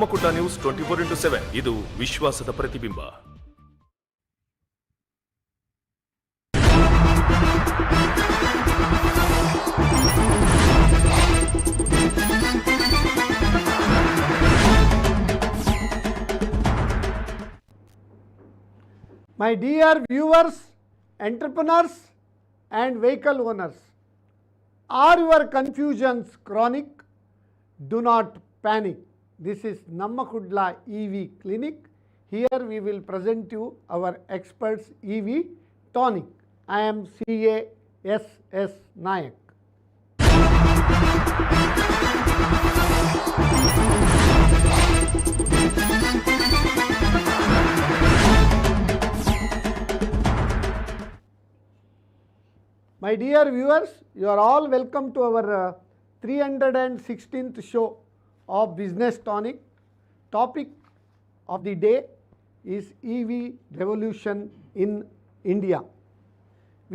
ಮಕುಟ news 24/7 ಇದು ವಿಶ್ವಾಸದ ಪ್ರತಿಬಿಂಬ. My dear viewers, entrepreneurs and vehicle owners, are your confusions chronic? Do not panic. This is Nammakudla EV Clinic. Here we will present you our experts EV TONIC. I am CA SS Nayak. My dear viewers, you are all welcome to our 316th show of Business Tonic. Topic of the day is EV revolution in India.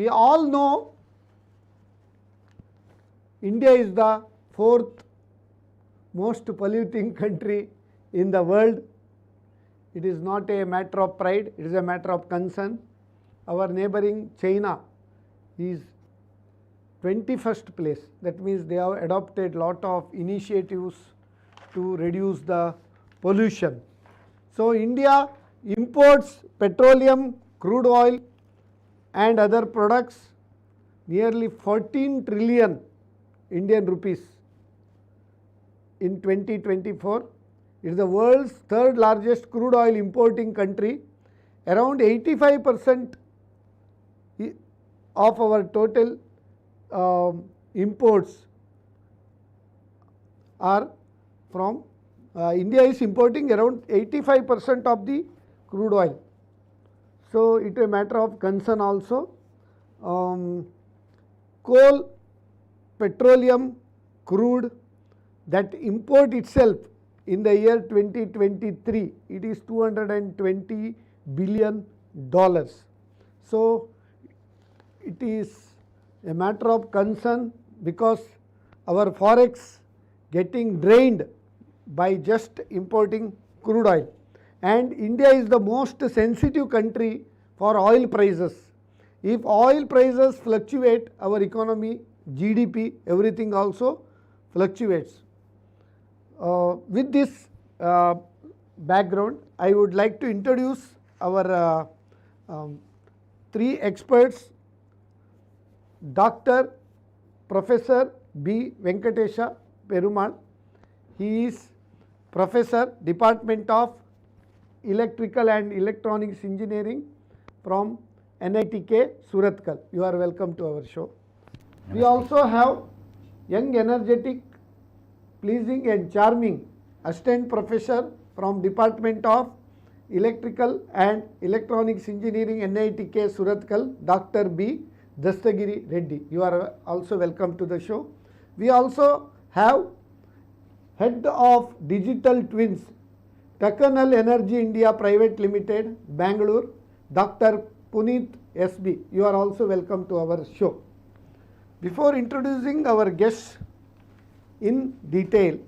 We all know India is the fourth most polluting country in the world. It is not a matter of pride, it is a matter of concern. Our neighboring China is 21st place. That means they have adopted lot of initiatives to reduce the pollution. So India imports petroleum, crude oil and other products nearly 14 trillion Indian rupees in 2024. It is the world's third largest crude oil importing country. Around 85% of our total imports are from India is importing around 85% of the crude oil. So it is a matter of concern also. Coal, petroleum, crude, that import itself in the year 2023, it is $220 billion. So it is a matter of concern because our forex getting drained by just importing crude oil, and India is the most sensitive country for oil prices. If oil prices fluctuate, our economy, GDP, everything also fluctuates. With this background, I would like to introduce our three experts. Dr. Professor B. Venkatesha Perumal. He is Professor, Department of Electrical and Electronics Engineering from NITK Surathkal. You are welcome to our show. We also have young, energetic, pleasing and charming Assistant Professor from Department of Electrical and Electronics Engineering NITK Surathkal, Dr. B. Dastagiri Reddy. You are also welcome to the show. We also have Head of Digital Twins, Takkanal Energy India Private Limited, Bangalore, Dr. Puneet SB. You are also welcome to our show. Before introducing our guests in detail,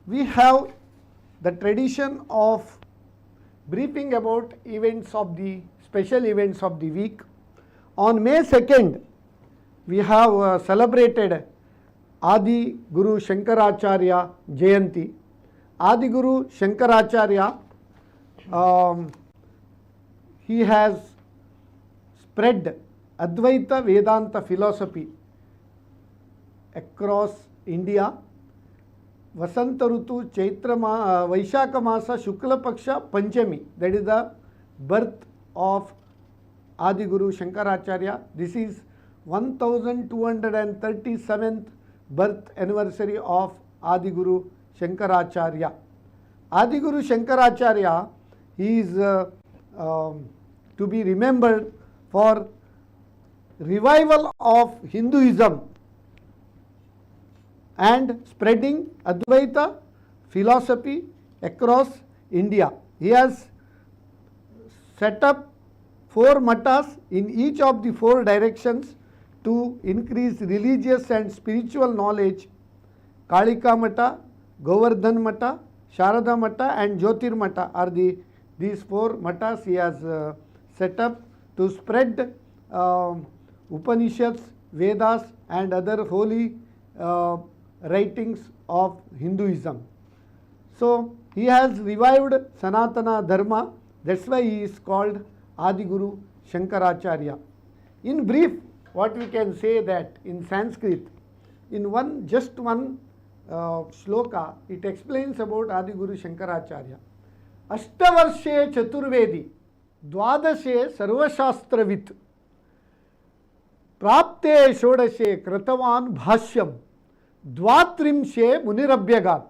we have the tradition of briefing about events of the special events of the week. On May 2nd, we have celebrated Adi Guru Shankaracharya Jayanti. Adi Guru Shankaracharya, he has spread Advaita Vedanta philosophy across India. Vasanta Rutu Chaitra Vaishaka Masa Shukla Paksha Panchami, that is the birth of Adi Guru Shankaracharya. This is 1237th birth anniversary of Adi Guru Shankaracharya. Adi Guru Shankaracharya is to be remembered for revival of Hinduism and spreading Advaita philosophy across India. He has set up 4 matas in each of the 4 directions to increase religious and spiritual knowledge. Kalika Mata, Govardhan Mata, Sharada Mata and Jyotir Mata are these 4 matas he has set up to spread Upanishads, Vedas and other holy writings of Hinduism. So he has revived Sanatana Dharma, that's why he is called Adiguru Shankaracharya. In brief, what we can say that in Sanskrit, in just one shloka, it explains about Adiguru Shankaracharya. Ashtavarshe Chaturvedi, Dwadashe Sarvashastravit, Prapte Shodashe Kratavan Bhashyam, Dvatrimshe Munirabhyagat.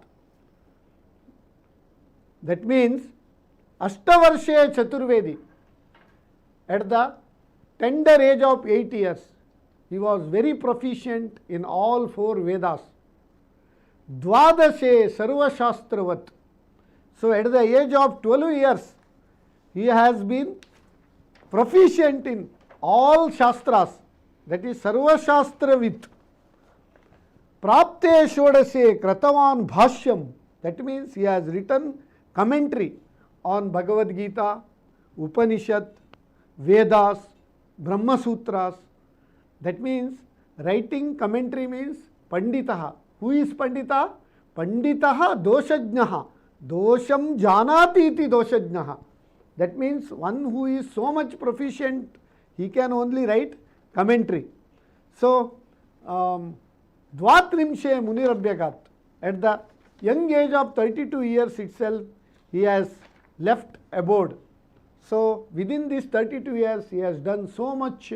That means Ashtavarshe Chaturvedi, at the tender age of 8 years, he was very proficient in all 4 Vedas. Dvadashe Sarvashastravat. So at the age of 12 years, he has been proficient in all Shastras, that is Sarvashastravit. Prapte Shodase Kratavan Bhashyam, that means he has written commentary on Bhagavad Gita, Upanishad, Vedas, Brahma Sutras. That means writing commentary means Panditaha. Who is Pandita? Panditaha Doshajnaha. Dosham Janati iti Doshajnaha. That means one who is so much proficient, he can only write commentary. So, Dvatrimshe Munirabhyagat. At the young age of 32 years itself, he has left abode. So, within these 32 years, he has done so much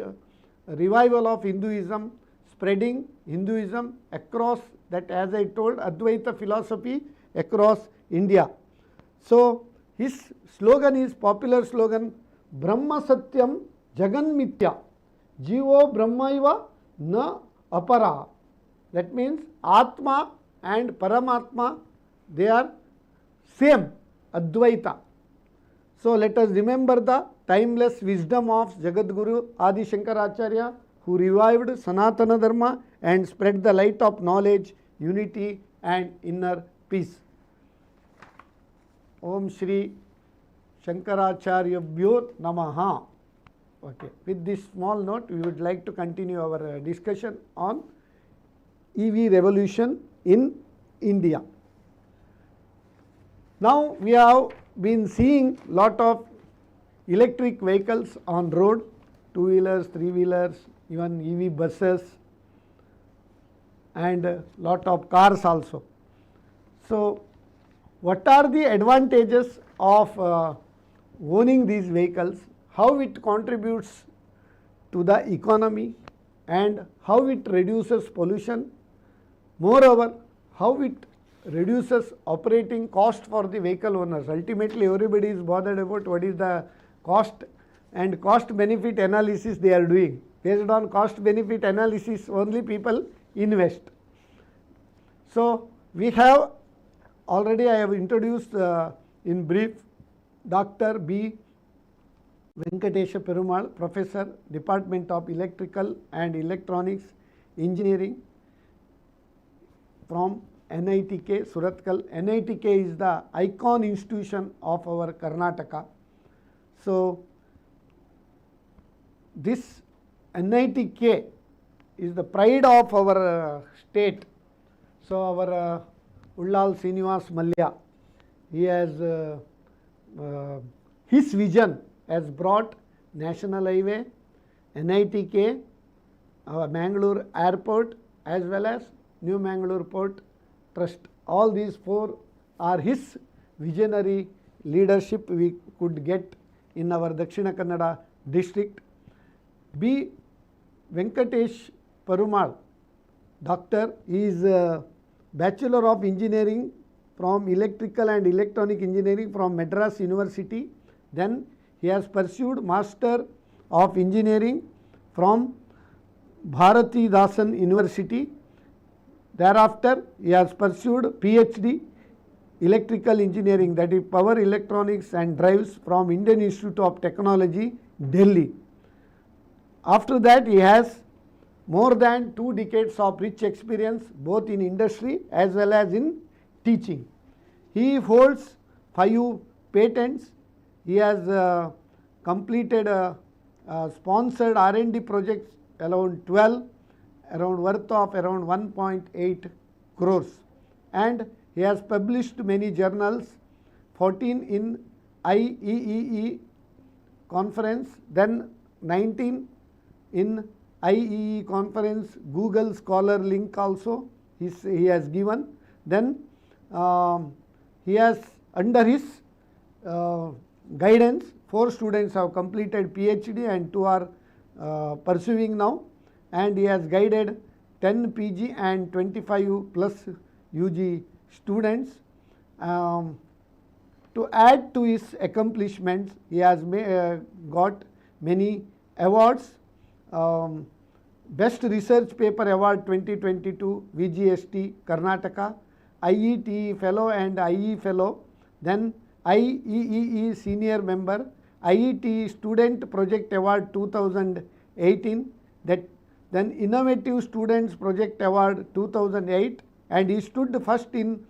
revival of Hinduism, spreading Hinduism across that, as I told, Advaita philosophy across India. So, his slogan is, popular slogan, Brahma Satyam Jagan Mithya, Jivo Brahmaiva Na Apara. That means Atma and Paramatma, they are same, Advaita. So let us remember the timeless wisdom of Jagadguru Adi Shankaracharya, who revived Sanatana Dharma and spread the light of knowledge, unity and inner peace. Om Shri Shankaracharya-bhyo Namaha. Okay. With this small note, we would like to continue our discussion on EV revolution in India. Now we have been seeing lot of electric vehicles on road, 2-wheelers, 3-wheelers, even EV buses and lot of cars also. So what are the advantages of owning these vehicles, how it contributes to the economy and how it reduces pollution, moreover how it reduces operating cost for the vehicle owners. Ultimately everybody is bothered about what is the cost and cost benefit analysis they are doing. Based on cost benefit analysis only people invest. So we have already, I have introduced in brief Dr. B. Venkatesha Perumal, Professor, Department of Electrical and Electronics Engineering from NITK, Surathkal. NITK is the icon institution of our Karnataka. So this NITK is the pride of our state. So our Ullal Srinivas Malya, he has his vision has brought National Highway, NITK, Mangalore Airport as well as New Mangalore Port Trust. All these 4 are his visionary leadership we could get in our Dakshina Kannada district. B. Venkatesh Perumal, Doctor, he is a Bachelor of Engineering from Electrical and Electronic Engineering from Madras University. Then he has pursued Master of Engineering from Bharati Dasan University. Thereafter, he has pursued PhD Electrical Engineering, that is Power Electronics and Drives from Indian Institute of Technology, Delhi. After that, he has more than 2 decades of rich experience both in industry as well as in teaching. He holds 5 patents. He has completed sponsored R&D projects around 12, around worth of around 1.8 crores, and he has published many journals, 14 in IEEE conference, then 19 in IEEE conference Google Scholar link also he has given. Then he has, under his guidance, 4 students have completed PhD and 2 are pursuing now, and he has guided 10 PG and 25 plus UG students. To add to his accomplishments, he has got many awards. Best Research Paper Award 2022 VGST Karnataka, IETE Fellow and IE Fellow, then IEEE Senior Member, IETE Student Project Award 2018, then Innovative Students Project Award 2008, and he stood first in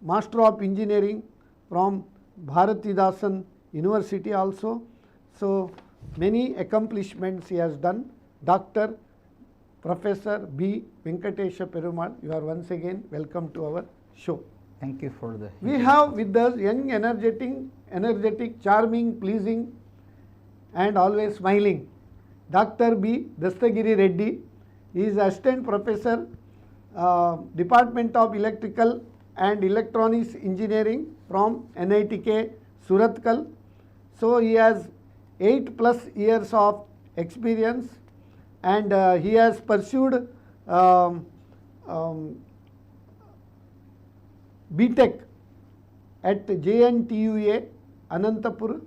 Master of Engineering from Bharatidasan University also. So many accomplishments he has done. Dr. Professor B. Venkatesha Perumal, you are once again welcome to our show. Thank you for the. We have with us young, energetic, charming, pleasing, and always smiling Dr. B. Dastagiri Reddy. He is Assistant Professor, Department of Electrical and Electronics Engineering from NITK Surathkal. So he has 8+ years of experience, and he has pursued BTech at JNTUA Anantapur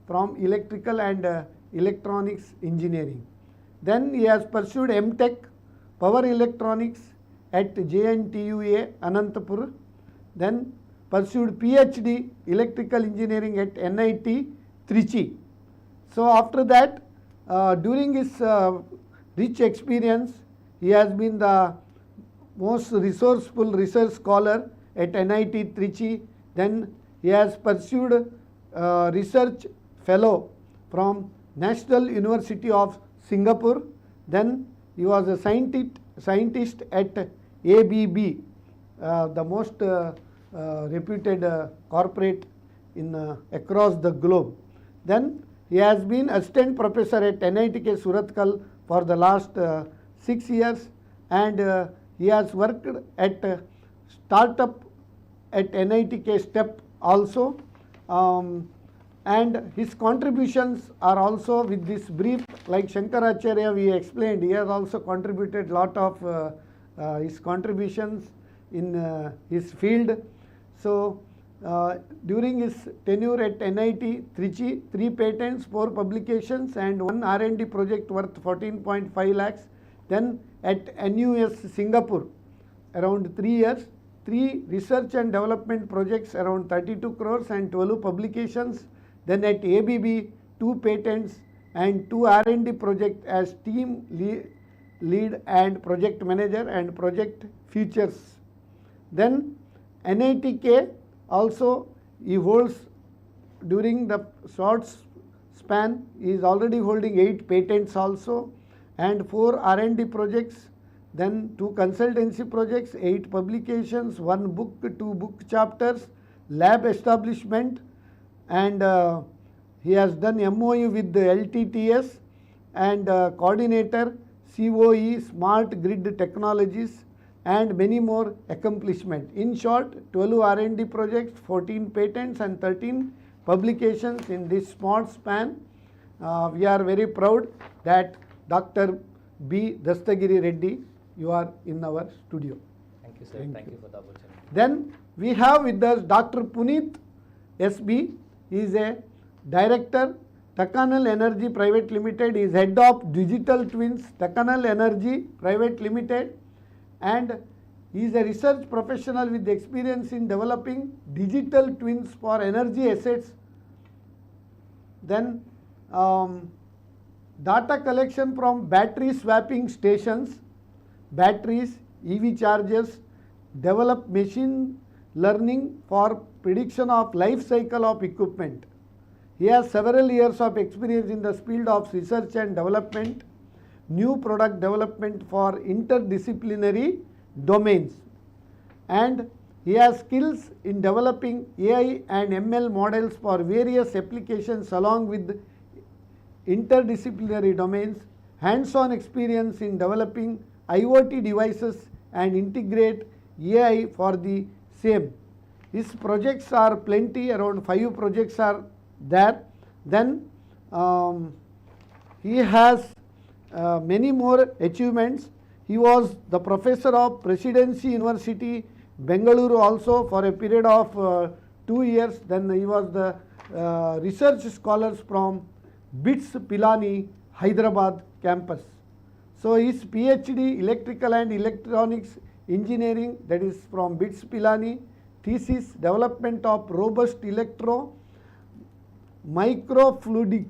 from Electrical and Electronics Engineering. Then he has pursued MTech Power Electronics at JNTUA Anantapur. Then pursued PhD Electrical Engineering at NIT Trichy. So after that, during his rich experience, he has been the most resourceful research scholar at NIT Trichy. Then he has pursued research fellow from National University of Singapore. Then he was a scientist at ABB, the most reputed corporate in across the globe. Then he has been assistant professor at NITK Surathkal for the last 6 years, and he has worked at startup at NITK STEP also, and his contributions are also with this brief, like Shankaracharya we explained, he has also contributed lot of his contributions in his field. So during his tenure at NIT Trichy, 3 patents, 4 publications and 1 R&D project worth 14.5 lakhs. Then at NUS Singapore around 3 years, 3 research and development projects around 32 crores and 12 publications. Then at ABB 2 patents and 2 R&D projects as team lead and project manager and project features. Then NITK also he holds, during the short span he is already holding 8 patents also and 4 R&D projects, then 2 consultancy projects, 8 publications, 1 book, 2 book chapters, lab establishment, and he has done MOU with the LTTS and coordinator COE Smart Grid Technologies and many more accomplishments. In short, 12 R&D projects, 14 patents and 13 publications in this small span. We are very proud that Dr. B. Dastagiri Reddy, you are in our studio. Thank you, sir. Thank you for the opportunity. Then we have with us Dr. Puneet SB. He is a director, Takanal Energy Private Limited. He is head of Digital Twins, Takanal Energy Private Limited, and he is a research professional with experience in developing digital twins for energy assets. Then data collection from battery swapping stations, batteries, EV chargers, develop machine learning for prediction of life cycle of equipment. He has several years of experience in the field of research and development, new product development for interdisciplinary domains, and he has skills in developing AI and ML models for various applications along with interdisciplinary domains, hands-on experience in developing IoT devices and integrate AI for the same. His projects are plenty, around 5 projects are there. Then he has many more achievements. He was the professor of Presidency University, Bengaluru also for a period of 2 years. Then he was the research scholars from BITS Pilani, Hyderabad campus. So his PhD Electrical and Electronics Engineering, that is from BITS Pilani, thesis development of robust microfluidic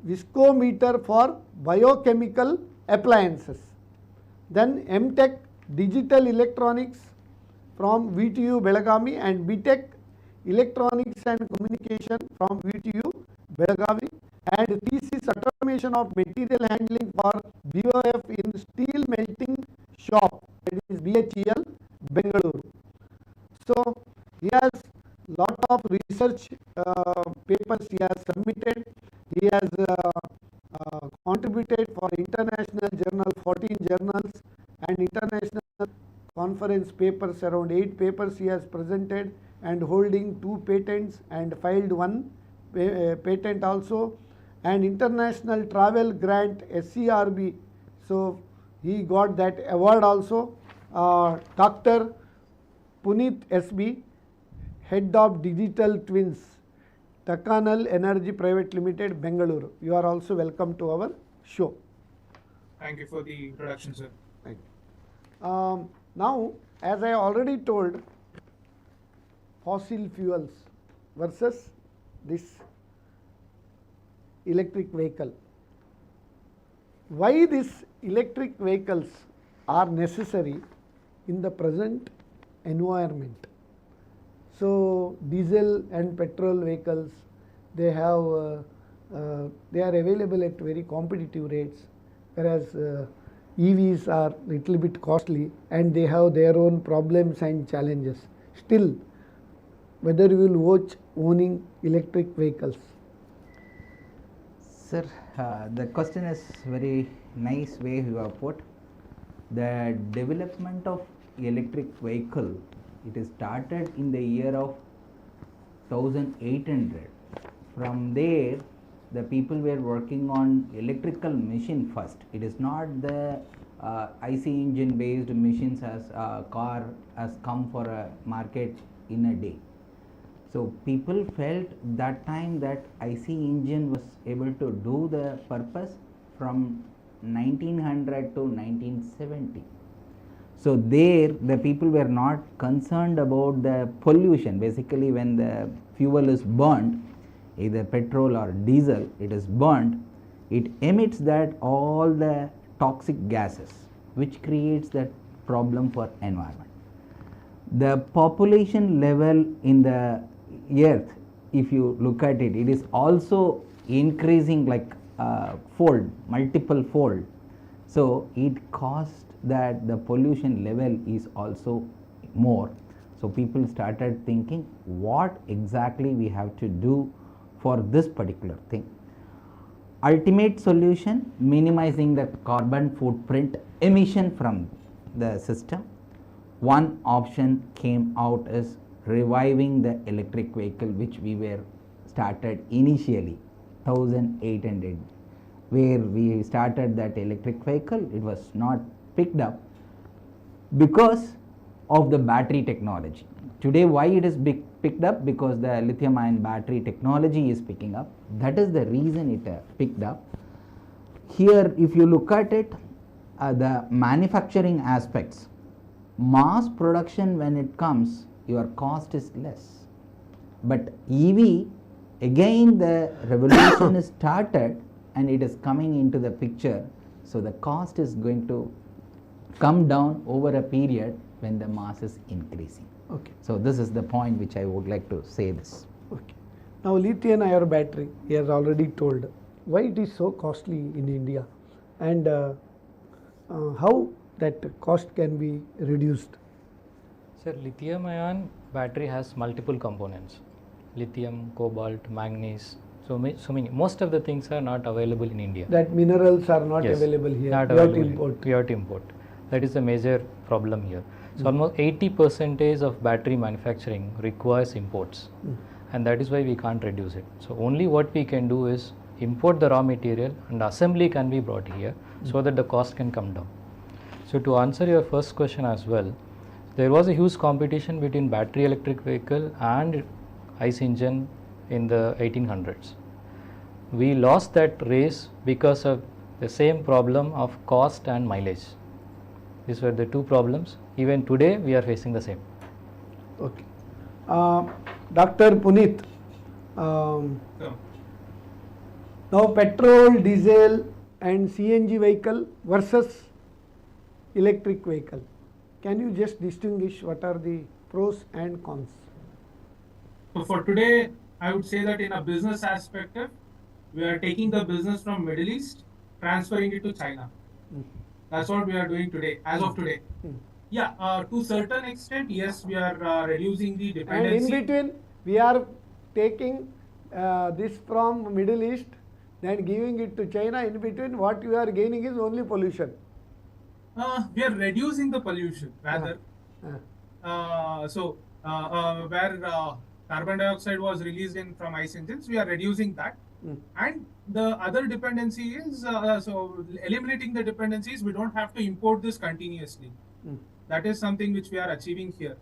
viscometer for biochemical appliances. Then MTech Digital Electronics from VTU Belagavi and BTech Electronics and Communication from VTU Belagavi, and thesis automation of material handling for BOF in steel melting shop, that is BHEL Bengaluru. So he has lot of research papers he has submitted. He has contributed for international journal, 14 journals, and international conference papers, around 8 papers he has presented, and holding 2 patents and filed 1 patent also, and international travel grant SCRB. So he got that award also. Dr. Puneet SB, Head of Digital Twins, Takanal Energy Private Limited, Bengaluru. You are also welcome to our show. Thank you for the introduction, sir. Thank you. Now, as I already told, fossil fuels versus this electric vehicle. Why these electric vehicles are necessary in the present environment? So diesel and petrol vehicles, they are available at very competitive rates, whereas EVs are little bit costly and they have their own problems and challenges. Still, whether you will watch owning electric vehicles? Sir, the question is very nice way you have put. The development of electric vehicle, it is started in the year of 1800. From there, the people were working on electrical machine first. It is not the IC engine based machines as car has come for a market in a day. So people felt that time that IC engine was able to do the purpose from 1900 to 1970. So there the people were not concerned about the pollution. Basically, when the fuel is burnt, either petrol or diesel, it is burnt, it emits that all the toxic gases, which creates that problem for environment. The population level in the earth, if you look at it, it is also increasing like fold, multiple fold. So it caused that the pollution level is also more. So people started thinking what exactly we have to do for this particular thing. Ultimate solution, minimizing the carbon footprint emission from the system. One option came out is reviving the electric vehicle, which we were started initially 1800, where we started that electric vehicle. It was not picked up because of the battery technology. Today why it is picked up? Because the lithium ion battery technology is picking up. That is the reason it picked up. Here if you look at it, the manufacturing aspects, mass production, when it comes, your cost is less. But EV, again the revolution is started and it is coming into the picture. So the cost is going to come down over a period when the mass is increasing. Okay. So this is the point which I would like to say this. Okay. Now lithium ion battery, he has already told why it is so costly in India and how that cost can be reduced. Sir, lithium ion battery has multiple components: lithium, cobalt, manganese. So many. Most of the things are not available in India. That minerals are not Yes, available here. Not We have to available. import. We have to import. That is a major problem here. So almost 80% of battery manufacturing requires imports, and that is why we can't reduce it. So only what we can do is import the raw material, and assembly can be brought here so that the cost can come down. So to answer your first question as well, there was a huge competition between battery electric vehicle and ICE engine in the 1800s. We lost that race because of the same problem of cost and mileage. These were the two problems. Even today we are facing the same. Okay. Dr. Puneet, um, So, now petrol, diesel and CNG vehicle versus electric vehicle. Can you just distinguish what are the pros and cons? so for today, I would say that in a business aspect, we are taking the business from Middle East, transferring it to China. That's what we are doing today, as of today. Yeah, to certain extent, yes, we are reducing the And dependency. in between, we are taking this from Middle East, then giving it to China. In between, what you are gaining is only pollution. We are reducing the pollution rather. Where carbon dioxide was released in from ICE engines, we are reducing that. And the other dependency is eliminating the dependencies. We don't have to import this continuously. That is something which we are achieving here.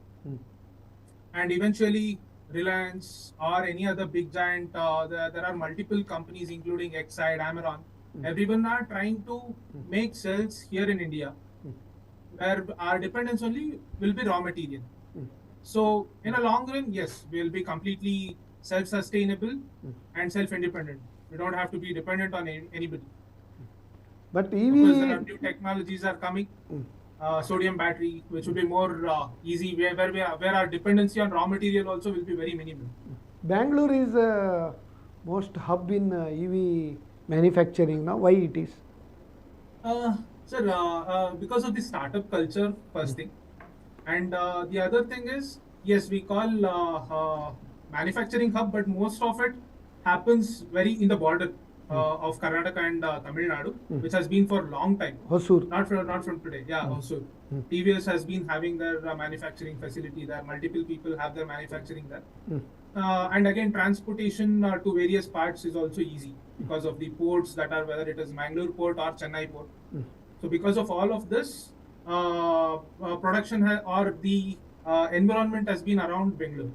And eventually, Reliance or any other big giant, there are multiple companies, including Exide, Amaron. Everyone are trying to make cells here in India, where our dependence only will be raw material. So in a long run, yes, we will be completely self-sustainable and self-independent. We don't have to be dependent on anybody. But Because there are EV, new technologies are coming, sodium battery, which will be more easy, where our dependency on raw material also will be very minimal. Bangalore is most hub in EV manufacturing now. Why it is? Sir, because of the startup culture, first thing. And the other thing is, yes, we call manufacturing hub, but most of it happens very in the border of Karnataka and Tamil Nadu, which has been for a long time. Hosur. Not from today. Yeah, Hosur. TVS has been having their manufacturing facility there. Multiple people have their manufacturing there. And again, transportation to various parts is also easy because of the ports that are, whether it is Mangalore port or Chennai port. So because of all of this, production or the environment has been around Bangalore.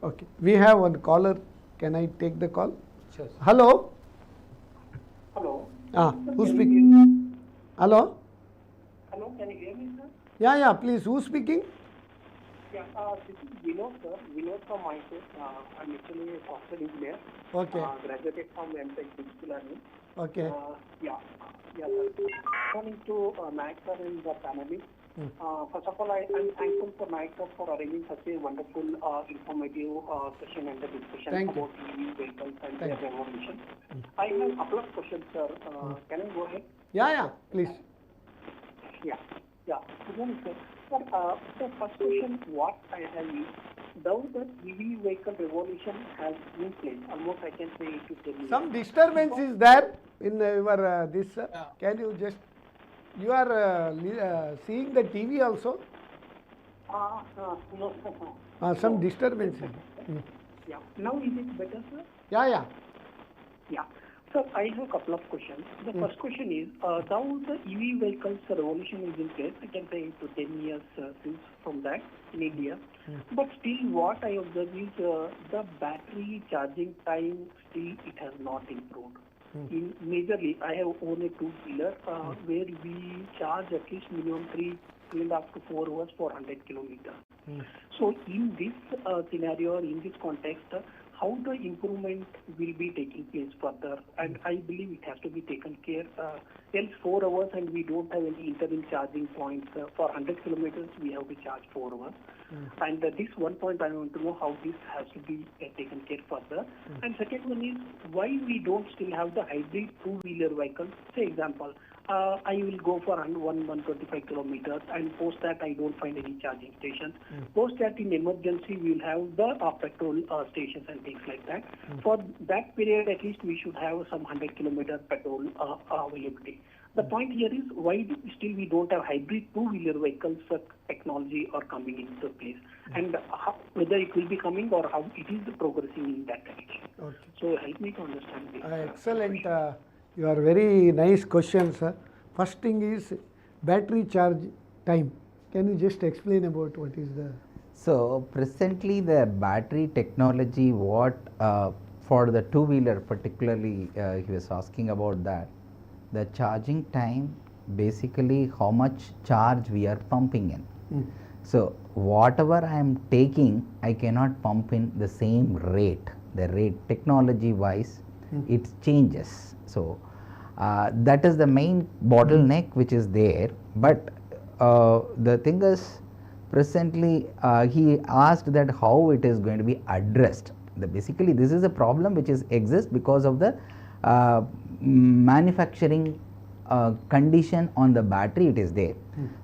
Okay. We have one caller. Can I take the call? Sure. Hello. Hello. Who's speaking? Hello. Hello, can you hear me, sir? Yeah. Please. Who's speaking? Yeah, this is Vinod, sir. Vinod from Mysore. I'm actually a software engineer. Okay. Graduated from MTech Digital Learning. Okay. Yeah, sir. According to Max sir and the panelists, first of all, I'm thankful for Max sir for arranging such a wonderful, informative session and the discussion Thank you. about EV vehicles and Thank their revolution. I have a couple of questions, sir. Can I go ahead? Yeah. Please. Yeah. Good morning, sir. Sir, the first question what I have is, now that EV vehicle revolution has been placed, almost I can say 8 to 10 years. Some disturbance is there in your this. Can you just? You are seeing the TV also. No, sir. Some disturbance is. Yeah. Now is it better, sir? Yeah. Yeah. Sir, I have a couple of questions. The first question is, now the EV vehicles revolution is in place, I can say 8 to 10 years since from that in India. But still what I observe is the battery charging time, still it has not improved. In majorly, I have owned a two-wheeler where we charge at least minimum 3.5 to 4 hours for 100 kilometers. So in this scenario, or in this context, how the improvement will be taking place further? And I believe it has to be taken care. Else 4 hours and we don't have any interval charging points. For 100 kilometers, we have to charge 4 hours. And this one point I want to know how this has to be taken care further. And second one is why we don't still have the hybrid two-wheeler vehicles. Say example, I will go for 125 kilometers and post that I don't find any charging stations. Post that in emergency we will have the petrol stations and things like that. For that period at least we should have some 100 kilometer petrol availability. The point here is why still we don't have hybrid two-wheeler vehicles technology or coming into place, and whether it will be coming or how it is progressing in that direction. Okay. So help me to understand this. Excellent. You are very nice questions, sir. First thing is battery charge time. Can you just explain about what is the? So presently the battery technology, what for the two-wheeler particularly, he was asking about that. The charging time, basically how much charge we are pumping in. So whatever I am taking, I cannot pump in the same rate. The rate technology wise, it changes. So that is the main bottleneck which is there. But the thing is, presently he asked that how it is going to be addressed. Basically this is a problem which is exists because of the manufacturing condition on the battery, it is there.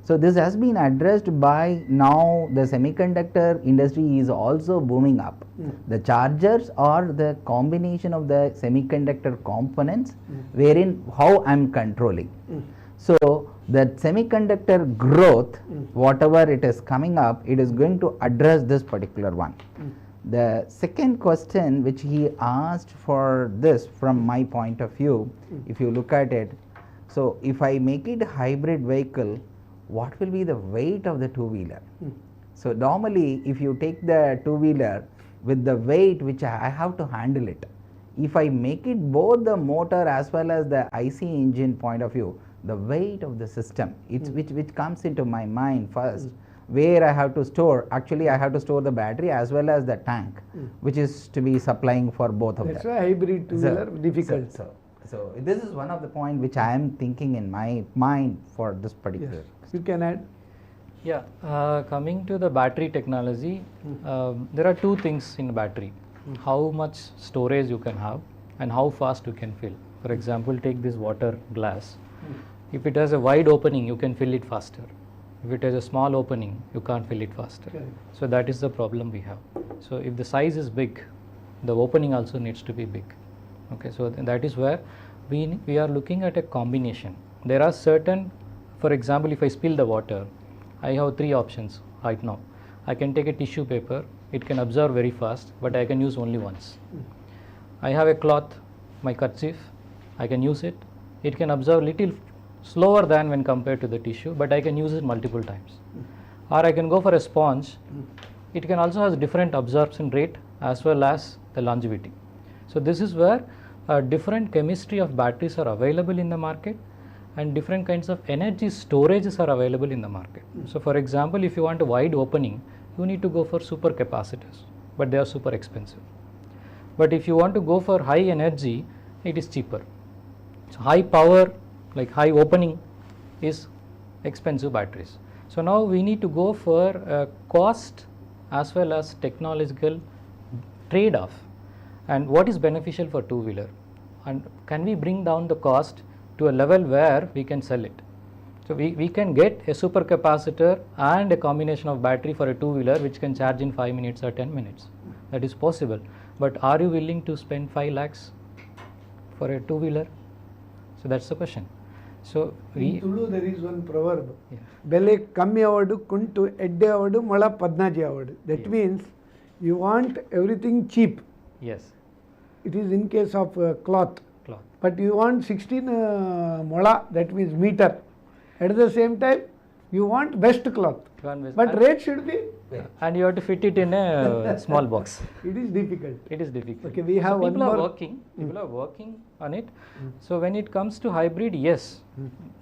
So this has been addressed by now the semiconductor industry is also booming up. The chargers are the combination of the semiconductor components wherein how I am controlling. So that semiconductor growth, whatever it is coming up, it is going to address this particular one. The second question which he asked for this from my point of view, if you look at it, so if I make it a hybrid vehicle, what will be the weight of the two-wheeler? So normally if you take the two-wheeler with the weight which I have to handle it, if I make it both the motor as well as the IC engine point of view, the weight of the system, it's which comes into my mind first. Where I have to store, actually I have to store the battery as well as the tank, which is to be supplying for both of them. That's why hybrid two-wheeler difficult. So this is one of the point which I am thinking in my mind for this particular. Yes. You can add. Yeah, coming to the battery technology, there are two things in battery. How much storage you can have and how fast you can fill. For example, take this water glass. If it has a wide opening, you can fill it faster. If it has a small opening, you can't fill it faster. Correct. So that is the problem we have. So if the size is big, the opening also needs to be big. Okay, so that is where we are looking at a combination. There are certain, for example, if I spill the water, I have 3 options right now. I can take a tissue paper, it can absorb very fast, but I can use only once. I have a cloth, my kerchief, I can use it. It can absorb little slower than when compared to the tissue, but I can use it multiple times. Or I can go for a sponge. It can also has different absorption rate as well as the longevity. So this is where different chemistry of batteries are available in the market and different kinds of energy storages are available in the market. So for example, if you want a wide opening, you need to go for super capacitors, but they are super expensive. But if you want to go for high energy, it is cheaper. So high power, like high opening, is expensive batteries. So now we need to go for cost as well as technological trade-off, and what is beneficial for two-wheeler, and can we bring down the cost to a level where we can sell it. So we can get a super capacitor and a combination of battery for a two-wheeler which can charge in 5 minutes or 10 minutes. That is possible, but are you willing to spend 5 lakhs for a two-wheeler? So that's the question. So in Tulu there is one proverb. Bele kammi avadu kuntu edde avadu mala padnaji avadu. That means you want everything cheap. Yes. It is in case of cloth. But you want 16 mola, that means meter. At the same time, you want best cloth. But rate should be. And you have to fit it in a small box. It is difficult. It is difficult. Okay, we have one more. People are working on it. So when it comes to hybrid, yes,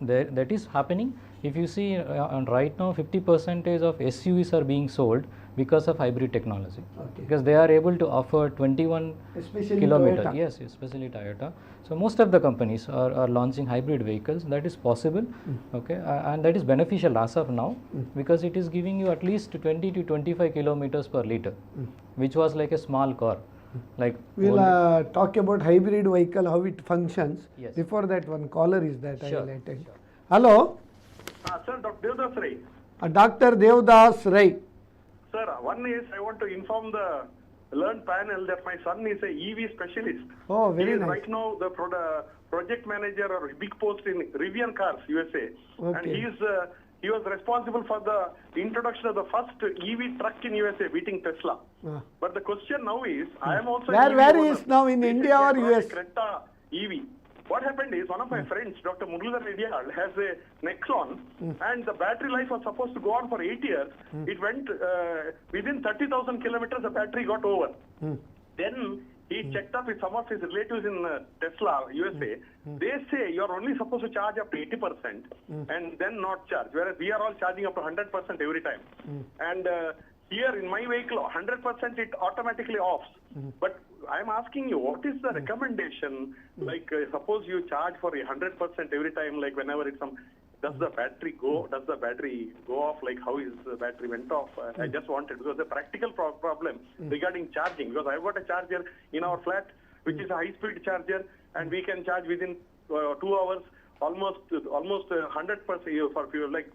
that is happening. If you see right now 50% of SUVs are being sold because of hybrid technology. Okay. Because they are able to offer 21 Especially kilometer. Toyota. Yes, especially Toyota. So most of the companies are launching hybrid vehicles. That is possible, okay, and that is beneficial as of now because it is giving you at least 20 to 25 kilometers per liter, which was like a small car. Like We'll only- talk about hybrid vehicle, how it functions. Yes. Before that, one caller is that I Sure, will attend. sure. Hello, Sir, Dr. Devdas Rai. Dr. Devdas Rai. Sir, one is I want to inform the learned panel that my son is a EV specialist. Oh, He very is nice. right now the project manager or big post in Rivian Cars, USA. And Okay. he was responsible for the introduction of the first EV truck in USA, beating Tesla. But the question now is, I am also Where- EV where owner. he is now, in Recently India or I brought a US? Creta EV. What happened is, one of my friends, Dr. Muralidhar Reddy, has a Nexon, and the battery life was supposed to go on for 8 years. It went within 30,000 kilometers, the battery got over. Then he checked up with some of his relatives in Tesla, USA. They say you are only supposed to charge up to 80% and then not charge, whereas we are all charging up to 100% every time. And here in my vehicle, 100% it automatically offs. But I'm asking you, what is the recommendation? Like, suppose you charge for 100% every time, like whenever it's some, does the battery go? Does the battery go off? Like, how is the battery went off? I just wanted, because the practical problem regarding charging, because I've got a charger in our flat, which is a high-speed charger, and we can charge within 2 hours, almost 100% for fuel. Like,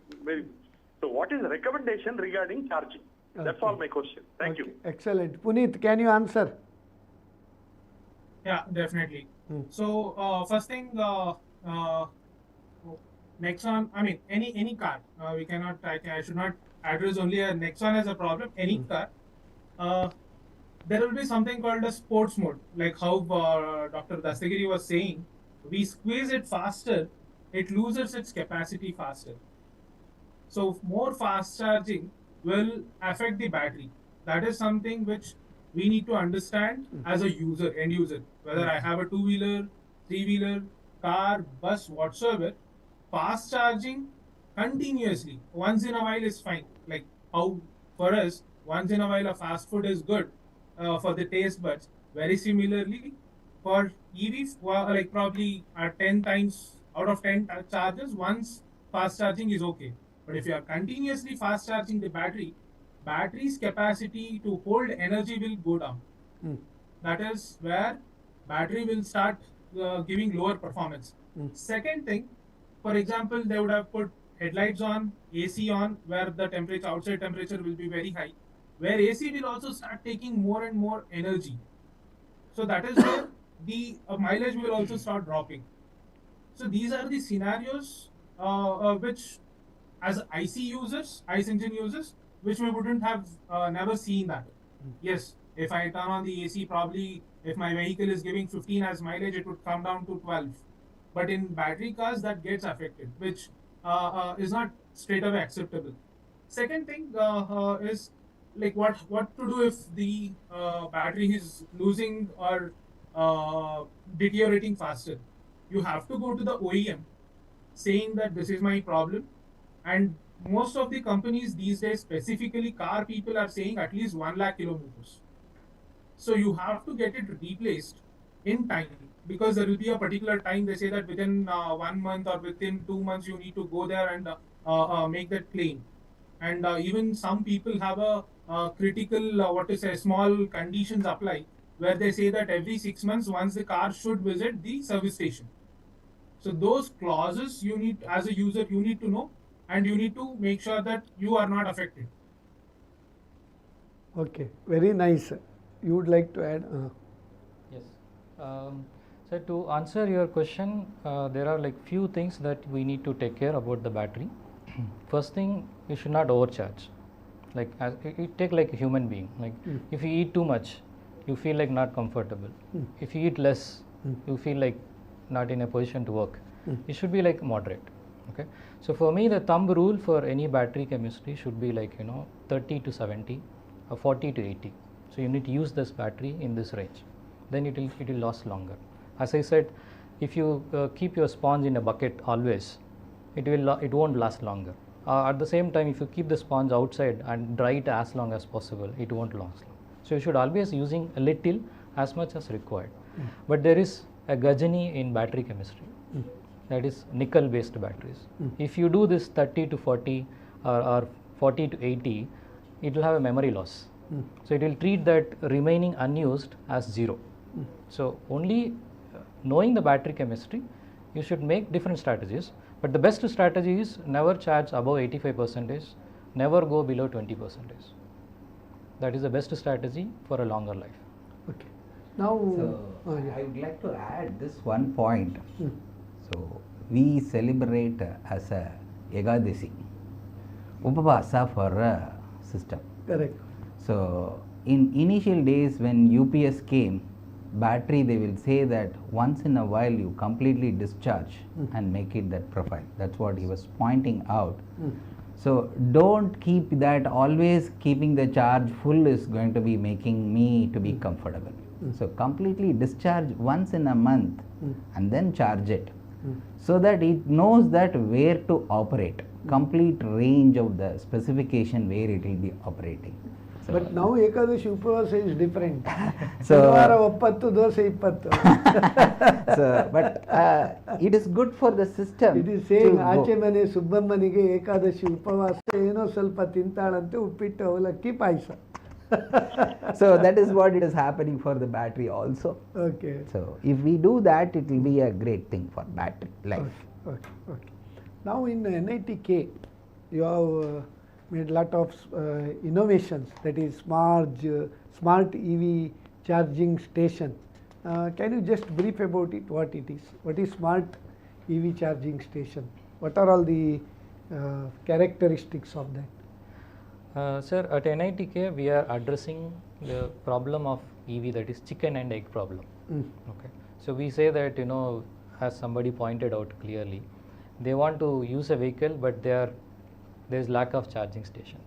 so what is the recommendation regarding charging? That's all my question. Thank you. Excellent. Puneet, can you answer? Yeah, definitely. So first thing, Nexon. I mean, any car. We cannot. I should not address only a Nexon as a problem. Any car. There will be something called a sports mode, like how Dr. Dastagiri was saying. We squeeze it faster, it loses its capacity faster. So more fast charging will affect the battery. That is something which we need to understand as a user, end user. Whether I have a two-wheeler, three-wheeler, car, bus, whatsoever, fast charging continuously, once in a while is fine. Like how for us, once in a while a fast food is good for the taste buds. Very similarly, for EVs, like probably 10 times out of 10 charges, once fast charging is okay. But if you are continuously fast charging the battery's capacity to hold energy will go down. That is where battery will start giving lower performance. Second thing, for example, they would have put headlights on, AC on, where the temperature, outside temperature will be very high, where AC will also start taking more and more energy. So that is where the mileage will also start dropping. So these are the scenarios which, as ICE engine users, which we wouldn't have never seen that. Yes, if I turn on the AC, probably if my vehicle is giving 15 as mileage, it would come down to 12. But in battery cars, that gets affected, which is not straight away acceptable. Second thing is like what to do if the battery is losing or deteriorating faster. You have to go to the OEM saying that this is my problem, and most of the companies these days, specifically car people, are saying at least 1 lakh kilometers. So you have to get it replaced in time, because there will be a particular time. They say that within 1 month or within 2 months you need to go there and make that claim. And even some people have a critical small conditions apply, where they say that every 6 months once the car should visit the service station. So those clauses you need, as a user, you need to know, and you need to make sure that you are not affected. Okay, very nice. You would like to add? Yes. So to answer your question, there are like few things that we need to take care about the battery. First thing, you should not overcharge. Like you take like a human being. Like if you eat too much, you feel like not comfortable. If you eat less, you feel like not in a position to work. It should be like moderate. Okay. So for me, the thumb rule for any battery chemistry should be like 30 to 70 or 40 to 80. So you need to use this battery in this range. Then it will last longer. As I said, if you keep your sponge in a bucket always, it won't last longer. At the same time, if you keep the sponge outside and dry it as long as possible, it won't last long. So you should always using a little as much as required. But there is a gajani in battery chemistry, that is nickel based batteries. If you do this 30 to 40 or 40 to 80, it will have a memory loss. So it will treat that remaining unused as 0. So only knowing the battery chemistry, you should make different strategies. But the best strategy is never charge above 85%, never go below 20%. That is the best strategy for a longer life. Okay. Now, So I would like to add this one point. So we celebrate as a Egadasi, Upavasa for a system. correct. So in initial days when UPS came, battery they will say that once in a while you completely discharge and make it that profile. That's what he was pointing out. So don't keep that, always keeping the charge full is going to be making me to be comfortable. So completely discharge once in a month and then charge it, so that it knows that where to operate, complete range of the specification where it will be operating. So But now Ekadashi Upavasa is different. So- Shaniwara ಒಪ್ಪತ್ತು, dosa 20. but it is good for the system. It is saying to go. ಆಚೆ ಮನೆ ಸುಬ್ಬಮ್ಮನಿಗೆ ಏಕಾದಶಿ ಉಪವಾಸ, ಏನೋ ಸ್ವಲ್ಪ ತಿಂತಾಳಂತೆ, ಉಪ್ಪಿಟ್ಟು ಅವಲಕ್ಕಿ ಪಾಯಸ. So that is what it is happening for the battery also. Okay. So if we do that, it will be a great thing for battery life. Okay. Now in NITK, you have made lot of innovations, that is smart EV charging station. Can you just brief about it, what it is? What is smart EV charging station? What are all the characteristics of that? Sir, at NITK we are addressing the problem of EV, that is chicken and egg problem. Okay. So we say that, as somebody pointed out clearly, they want to use a vehicle but there is lack of charging station.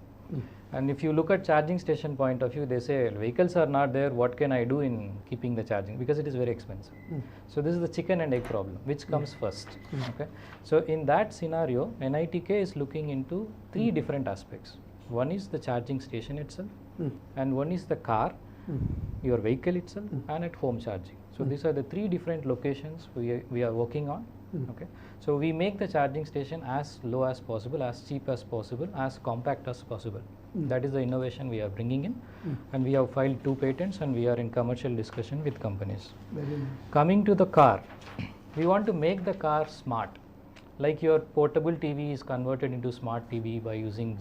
And if you look at charging station point of view, they say vehicles are not there, what can I do in keeping the charging, because it is very expensive. So this is the chicken and egg problem, which comes first. Okay. So in that scenario, NITK is looking into 3 different aspects. One is the charging station itself, and one is the car, your vehicle itself, and at home charging. So these are the 3 different locations we are working on. Okay. So we make the charging station as low as possible, as cheap as possible, as compact as possible. That is the innovation we are bringing in, and we have filed 2 patents and we are in commercial discussion with companies. Very nice. Coming to the car, we want to make the car smart. Like your portable TV is converted into smart TV by using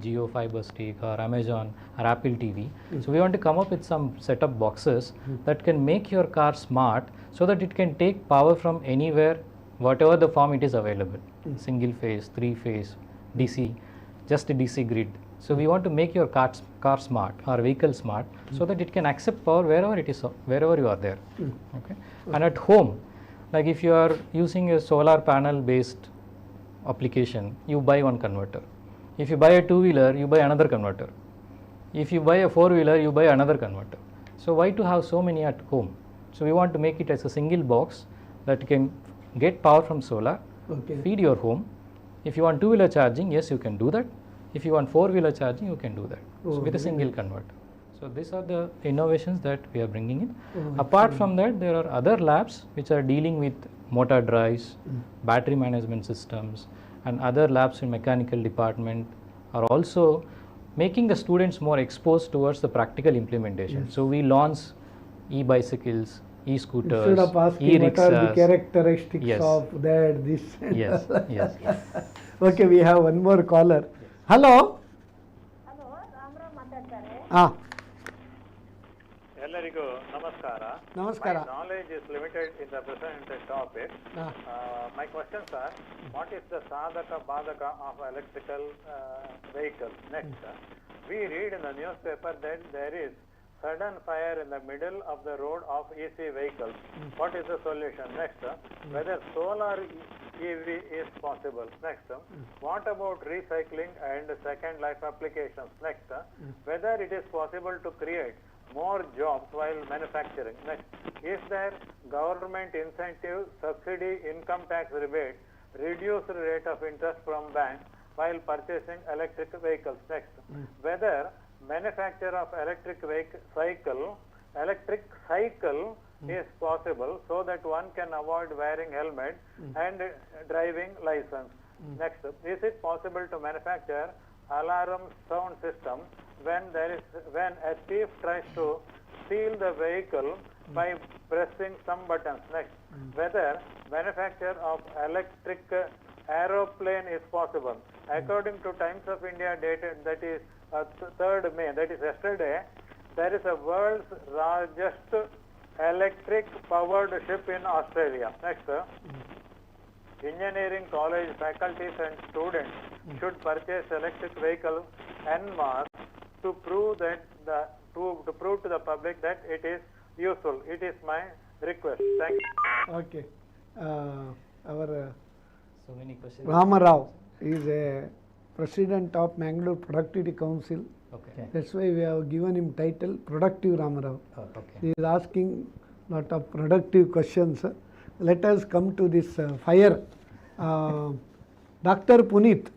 Jio Fiber Stick or Amazon or Apple TV. So we want to come up with some set-top boxes that can make your car smart, so that it can take power from anywhere, whatever the form it is available. Single phase, 3 phase, DC, just a DC grid. So we want to make your car smart or vehicle smart, so that it can accept power wherever you are there. Okay. And at home, like if you are using a solar panel based application, you buy one converter. If you buy a 2-wheeler, you buy another converter. If you buy a 4-wheeler, you buy another converter. So why to have so many at home? So we want to make it as a single box that can get power from solar, feed your home. If you want 2-wheeler charging, yes, you can do that. If you want 4-wheeler charging, you can do that. So with a single converter. So these are the innovations that we are bringing in. Apart from that, there are other labs which are dealing with motor drives, battery management systems, and other labs in mechanical department are also making the students more exposed towards the practical implementation. So we launch e-bicycles, e-scooters, Instead of asking what are the characteristics Yes. of that, this. and Yes, all. yes. Okay, we have one more caller. Hello. Hello Ramarao ಮಾತಾಡ್ತಾರೆ. ಎಲ್ಲರಿಗೂ ನಮಸ್ಕಾರ. ನಮಸ್ಕಾರ. My knowledge is limited in the present topic. My questions are, what is the sadhaka badhaka of electrical vehicles? Next, we read in the newspaper that there is sudden fire in the middle of the road of EC vehicles. What is the solution? Next, whether solar EV is possible. Next, what about recycling and second life applications? Next, whether it is possible to create more jobs while manufacturing. Next, is there government incentive, subsidy, income tax rebate, reduced rate of interest from bank, while purchasing electric vehicles. Next, whether manufacture of electric cycle is possible so that one can avoid wearing helmet and driving license. Next, is it possible to manufacture alarm sound system when a thief tries to steal the vehicle by pressing some buttons? Next, whether manufacture of electric aeroplane is possible. According to Times of India dated, that is 3rd May, that is yesterday, there is a world's largest electric powered ship in Australia. Next, engineering college faculties and students should purchase electric vehicles en masse to prove to prove to the public that it is useful. It is my request. Thank you. Okay. Our So many questions. Ramarao is a president of Mangalore Productivity Council. Okay. That's why we have given him title Productive Ramarao. Okay. He is asking lot of productive questions. Let us come to this fire. Dr. Puneet,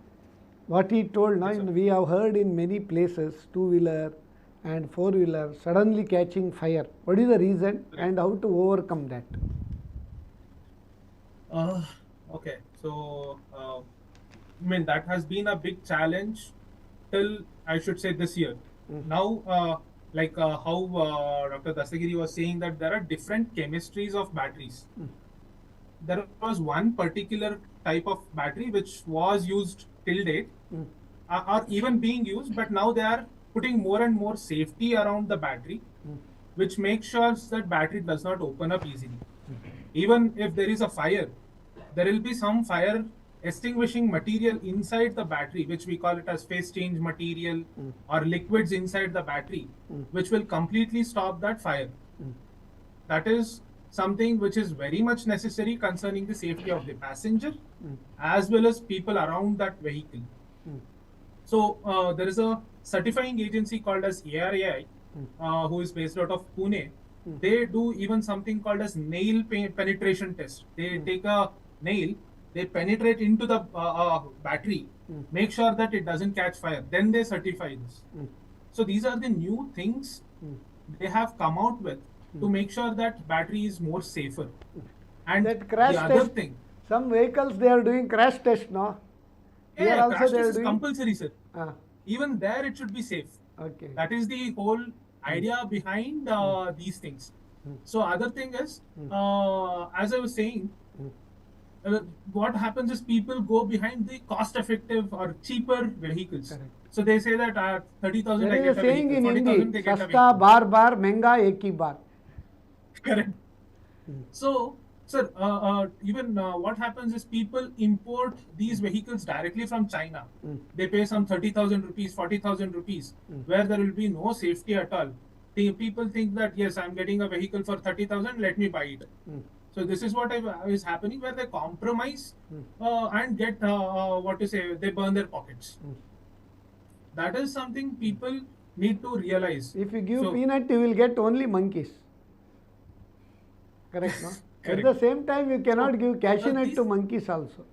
what he told now, we have heard in many places, two-wheeler and four-wheeler suddenly catching fire. What is the reason and how to overcome that? Okay, so I mean that has been a big challenge till I should say this year. Now, how Dr. Dasagiri was saying that there are different chemistries of batteries. There was one particular type of battery which was used till date, or even being used, but now they are putting more and more safety around the battery, which makes sure that battery does not open up easily. Even if there is a fire, there will be some fire extinguishing material inside the battery, which we call it as phase change material, or liquids inside the battery, which will completely stop that fire. That is something which is very much necessary concerning the safety of the passenger as well as people around that vehicle. So there is a certifying agency called as ARAI, who is based out of Pune. They do even something called as nail penetration test. They take a nail, they penetrate into the battery, make sure that it doesn't catch fire, then they certify this. So these are the new things they have come out with to make sure that battery is more safer. And That crash the other test, thing, some vehicles they are doing crash test now. Here also crash they are test is doing compulsory, sir. Ah, Even there it should be safe. okay. That is the whole idea behind these things. So other thing is, as I was saying, what happens is people go behind the cost-effective or cheaper vehicles. Correct. So they say that 30,000 I There is get a a saying vehicle, in 40,000 Hindi, they get a Sasta vehicle. bar bar, Menga ek hi bar. Correct. So, sir, even what happens is people import these vehicles directly from China. They pay some 30,000 rupees, 40,000 rupees, where there will be no safety at all. People think that, yes, I'm getting a vehicle for 30,000, let me buy it. So this is what is happening, where they compromise and get, they burn their pockets. That is something people need to realize. If you give So- peanut, you will get only monkeys. Correct, no? At Correct. the same time, you cannot give cashew nut these- to monkeys also.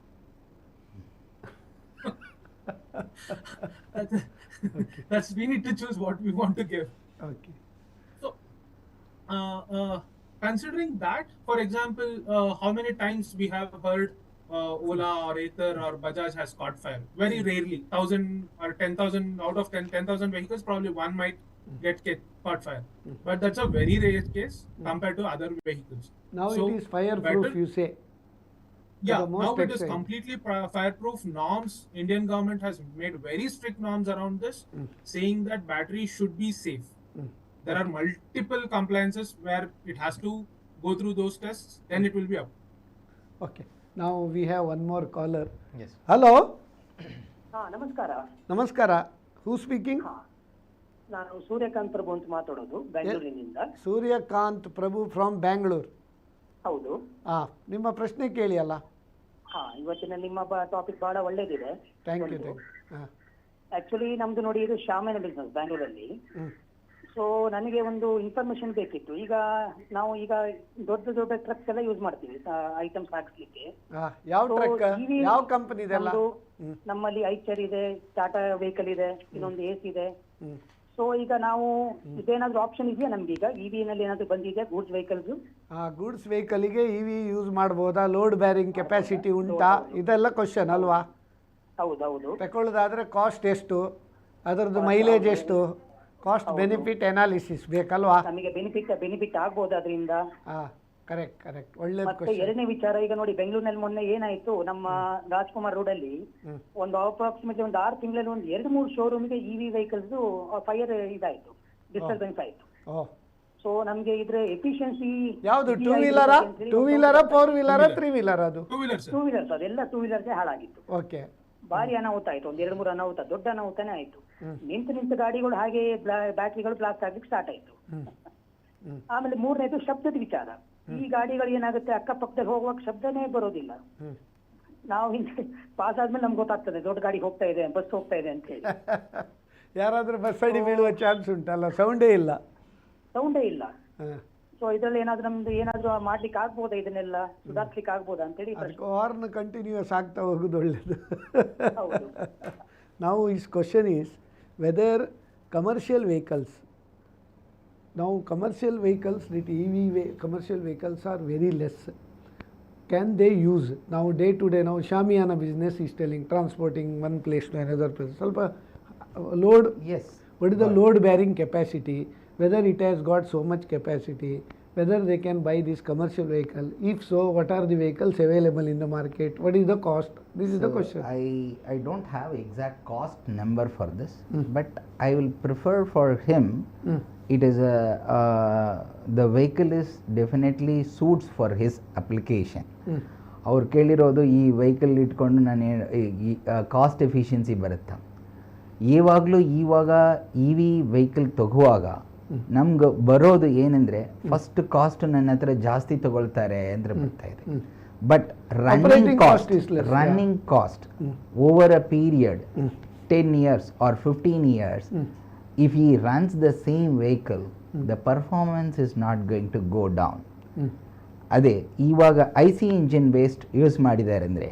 That's we need to choose what we want to give. Okay. So, considering that, for example, how many times we have heard Ola or Ather or Bajaj has caught fire? Very rarely. 1,000 or 10,000 out of 10,000 vehicles, probably one might get caught fire. But that's a very rare case compared to other vehicles. Now So, it is fireproof, better- you say. Yeah, the most now it is extent. completely fireproof. Norms, Indian government has made very strict norms around this, saying that battery should be safe. There are multiple compliances where it has to go through those tests, then it will be up. Okay. Now we have one more caller. Yes. Hello. ನಮಸ್ಕಾರ. Namaskara. Who speaking? ನಾನು ಸೂರ್ಯಕಾಂತ್ ಪ್ರಭು ಅಂತ ಮಾತಾಡೋದು ಬೆಂಗಳೂರಿನಿಂದ. ಸೂರ್ಯಕಾಂತ್ ಪ್ರಭು from Bangalore. ಹೌದು. ನಿಮ್ಮ ಪ್ರಶ್ನೆ ಕೇಳಿ ಅಲ್ಲ. ಇವತ್ತಿನ ನಿಮ್ಮ ಟಾಪಿಕ್ ಬಹಳ ಒಳ್ಳೇದಿದೆ. Thank you. ಆಕ್ಚುಲಿ ನಮ್ದು ನೋಡಿ ಇದು ಶಾಮಿಯಾನ ಬಿಸ್ನೆಸ್ ಬ್ಯಾಂಗ್ಳೂರಲ್ಲಿ. ಸೊ ನನಗೆ ಒಂದು ಇನ್ಫಾರ್ಮೇಶನ್ ಬೇಕಿತ್ತು. ಈಗ ನಾವು ದೊಡ್ಡ ದೊಡ್ಡ ಟ್ರಕ್ಸ್ ಎಲ್ಲ ಯೂಸ್ ಮಾಡ್ತೀವಿ ಐಟಮ್ಸ್ ಹಾಕ್ಸ್ಲಿಕ್ಕೆ. ಯಾವ So, ಟ್ರಕ್, EV ಯಾವ ಕಂಪನಿ ಇದೆಲ್ಲ? ನಮ್ಮಲ್ಲಿ ಐಚರ್ ಇದೆ, ಟಾಟಾ ವೆಹಿಕಲ್ ಇದೆ, ಇನ್ನೊಂದು ಏಸ್ ಇದೆ. ಸೊ ಈಗ ನಾವು ಇದೇನಾದ್ರೂ ಆಪ್ಷನ್ ಇದೆಯಾ ನಮ್ಗೆ? ಈಗ ಇವಿ ನಲ್ಲಿ ಏನಾದ್ರು ಬಂದಿದೆ ಗೂಡ್ಸ್ ವೆಹಿಕಲ್ಸ್? ಗೂಡ್ಸ್ ವೆಹಿಕಲ್ಗೆ ಇವಿ ಯೂಸ್ ಮಾಡ್ಬೋದಾ? ಲೋಡ್ ಬ್ಯಾರಿಂಗ್ ಕೆಪಾಸಿಟಿ ಉಂಟಾ? ಇದೆಲ್ಲ ಕ್ವಶನ್ ಅಲ್ವಾ? ಹೌದೌದು. ತಗೊಳ್ಳೋದಾದ್ರೆ ಕಾಸ್ಟ್ ಎಷ್ಟು, ಅದರದ್ದು ಮೈಲೇಜ್ ಎಷ್ಟು, ಕಾಸ್ಟ್ ಬೆನಿಫಿಟ್ ಅನಾಲಿಸಿಸ್ ಬೇಕಲ್ವಾ? ನಮಗೆ ಬೆನಿಫಿಟ್ ಆಗ್ಬೋದು ಅದರಿಂದ. ಕರೆಕ್ಟ್ ಒಳ್ಳೆ ಮತ್ತೆ ಎರಡನೇ ವಿಚಾರ, ಈಗ ನೋಡಿ ಬೆಂಗಳೂರಿನಲ್ಲಿ ಮೊನ್ನೆ ಏನಾಯ್ತು, ನಮ್ಮ ರಾಜ್ಕುಮಾರ್ ರೋಡ್ ಅಲ್ಲಿ ಒಂದು ಅಪ್ರಾಕ್ಸಿಮೇಟ್ಲಿ ಒಂದು 6 ತಿಂಗಳಲ್ಲಿ ಒಂದು 2-3 ಶೋರೂಮ್ಗೆ ಇವಿ ವೆಹಿಕಲ್ಸ್ ಫೈರ್ ಇದಾಯ್ತು, ಡಿಸ್ಟರ್ಬೆನ್ಸ್ ಆಯ್ತು. ಸೊ ನಮ್ಗೆ ಇದ್ರ ಎಫಿಷಿಯನ್ಸಿ ಯಾವುದು? ಟೂ ವೀಲರಾ, 4 ವೀಲರಾ, 3 ವೀಲರ್? ಅದು ಟೂ ವೀಲರ್ಸ್ ಅದೆಲ್ಲ ಟೂ ವೀಲರ್ಗೆ ಹಾಳಾಗಿತ್ತು. ಓಕೆ. ಭಾರಿ ಅನಾಹುತ ಆಯ್ತು, ಒಂದು 2-3 ಅನಾಹುತ, ದೊಡ್ಡ ಅನಾಹುತನೇ ಆಯ್ತು. ನಿಂತ ಗಾಡಿಗಳು ಹಾಗೆ ಬ್ಯಾಟ್ರಿಗಳು ಬ್ಲಾಸ್ಟ್ ಆಗ್ಲಿಕ್ಕೆ ಸ್ಟಾರ್ಟ್ ಆಯ್ತು. ಆಮೇಲೆ ಮೂರನೇದು ಶಬ್ದದ ವಿಚಾರ. ಈ ಗಾಡಿಗಳು ಏನಾಗುತ್ತೆ, ಅಕ್ಕಪಕ್ಕದಲ್ಲಿ ಹೋಗುವಾಗ ಶಬ್ದನೇ ಬರೋದಿಲ್ಲ. ನಾವು ಹಿಂದೆ ಪಾಸ್ ಆದ್ಮೇಲೆ ನಮ್ಗೆ ಗೊತ್ತಾಗ್ತದೆ ದೊಡ್ಡ ಗಾಡಿ ಹೋಗ್ತಾ ಇದೆ, ಬಸ್ ಹೋಗ್ತಾ ಇದೆ ಅಂತ ಹೇಳಿ. ಯಾರಾದ್ರೂ ಬಸ್ ಅಡಿ ಬೀಳುವ ಚಾನ್ಸ್ ಉಂಟಲ್ಲ, ಸೌಂಡೇ ಇಲ್ಲ. ಸೊ ಇದ್ರಲ್ಲಿ ನಮ್ದು ಏನಾದ್ರು ಮಾಡ್ಲಿಕ್ಕೆ ಆಗ್ಬೋದಾ, ಇದನ್ನೆಲ್ಲ ಸುಧಾರಿಸ್ಲಿಕ್ಕೆ ಆಗ್ಬೋದಾ ಅಂತ ಹೇಳಿ. ಹಾರ್ನ್ ಕಂಟಿನ್ಯೂಸ್ ಆಗ್ತಾ ಹೋಗುದು ಒಳ್ಳೇದು. ಹೌದು. Now his question is whether commercial vehicles, now commercial vehicles, the commercial vehicles are very less. Can they use now day to day, now Shamiana business is telling transporting one place to another place. Salpa load. Yes. What is the load bearing capacity? Whether it has got so much capacity, whether they can buy this commercial vehicle. If so, what are the vehicles available in the market? What is the cost? This is the question. I don't have exact cost number for this, but I will prefer for him. It is the vehicle is definitely suits for his application. ಅವ್ರು ಕೇಳಿರೋದು ಈ vehicle ಇಟ್ಕೊಂಡು ನಾನು cost efficiency ಬರುತ್ತಾ. ಇವಾಗ E V vehicle ತಗುವಾಗ ನಮ್ಗೆ ಬರೋದು ಏನಂದ್ರೆ first cost ನನ್ನ ಹತ್ರ ಜಾಸ್ತಿ ತಗೊಳ್ತಾರೆ ಅಂದ್ರೆ ಬರ್ತಾ ಇದೆ. But running cost over a period 10 years or 15 years, if he runs the same vehicle, the performance is not going to go down. ಅದೇ ಇವಾಗ IC ಇಂಜಿನ್ ಬೇಸ್ಡ್ ಯೂಸ್ ಮಾಡಿದ್ದಾರೆ ಅಂದರೆ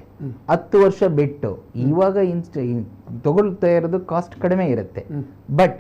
10 ವರ್ಷ ಬಿಟ್ಟು ಇವಾಗ ತಗೊಳ್ತಾ ಇರೋದು ಕಾಸ್ಟ್ ಕಡಿಮೆ ಇರುತ್ತೆ. But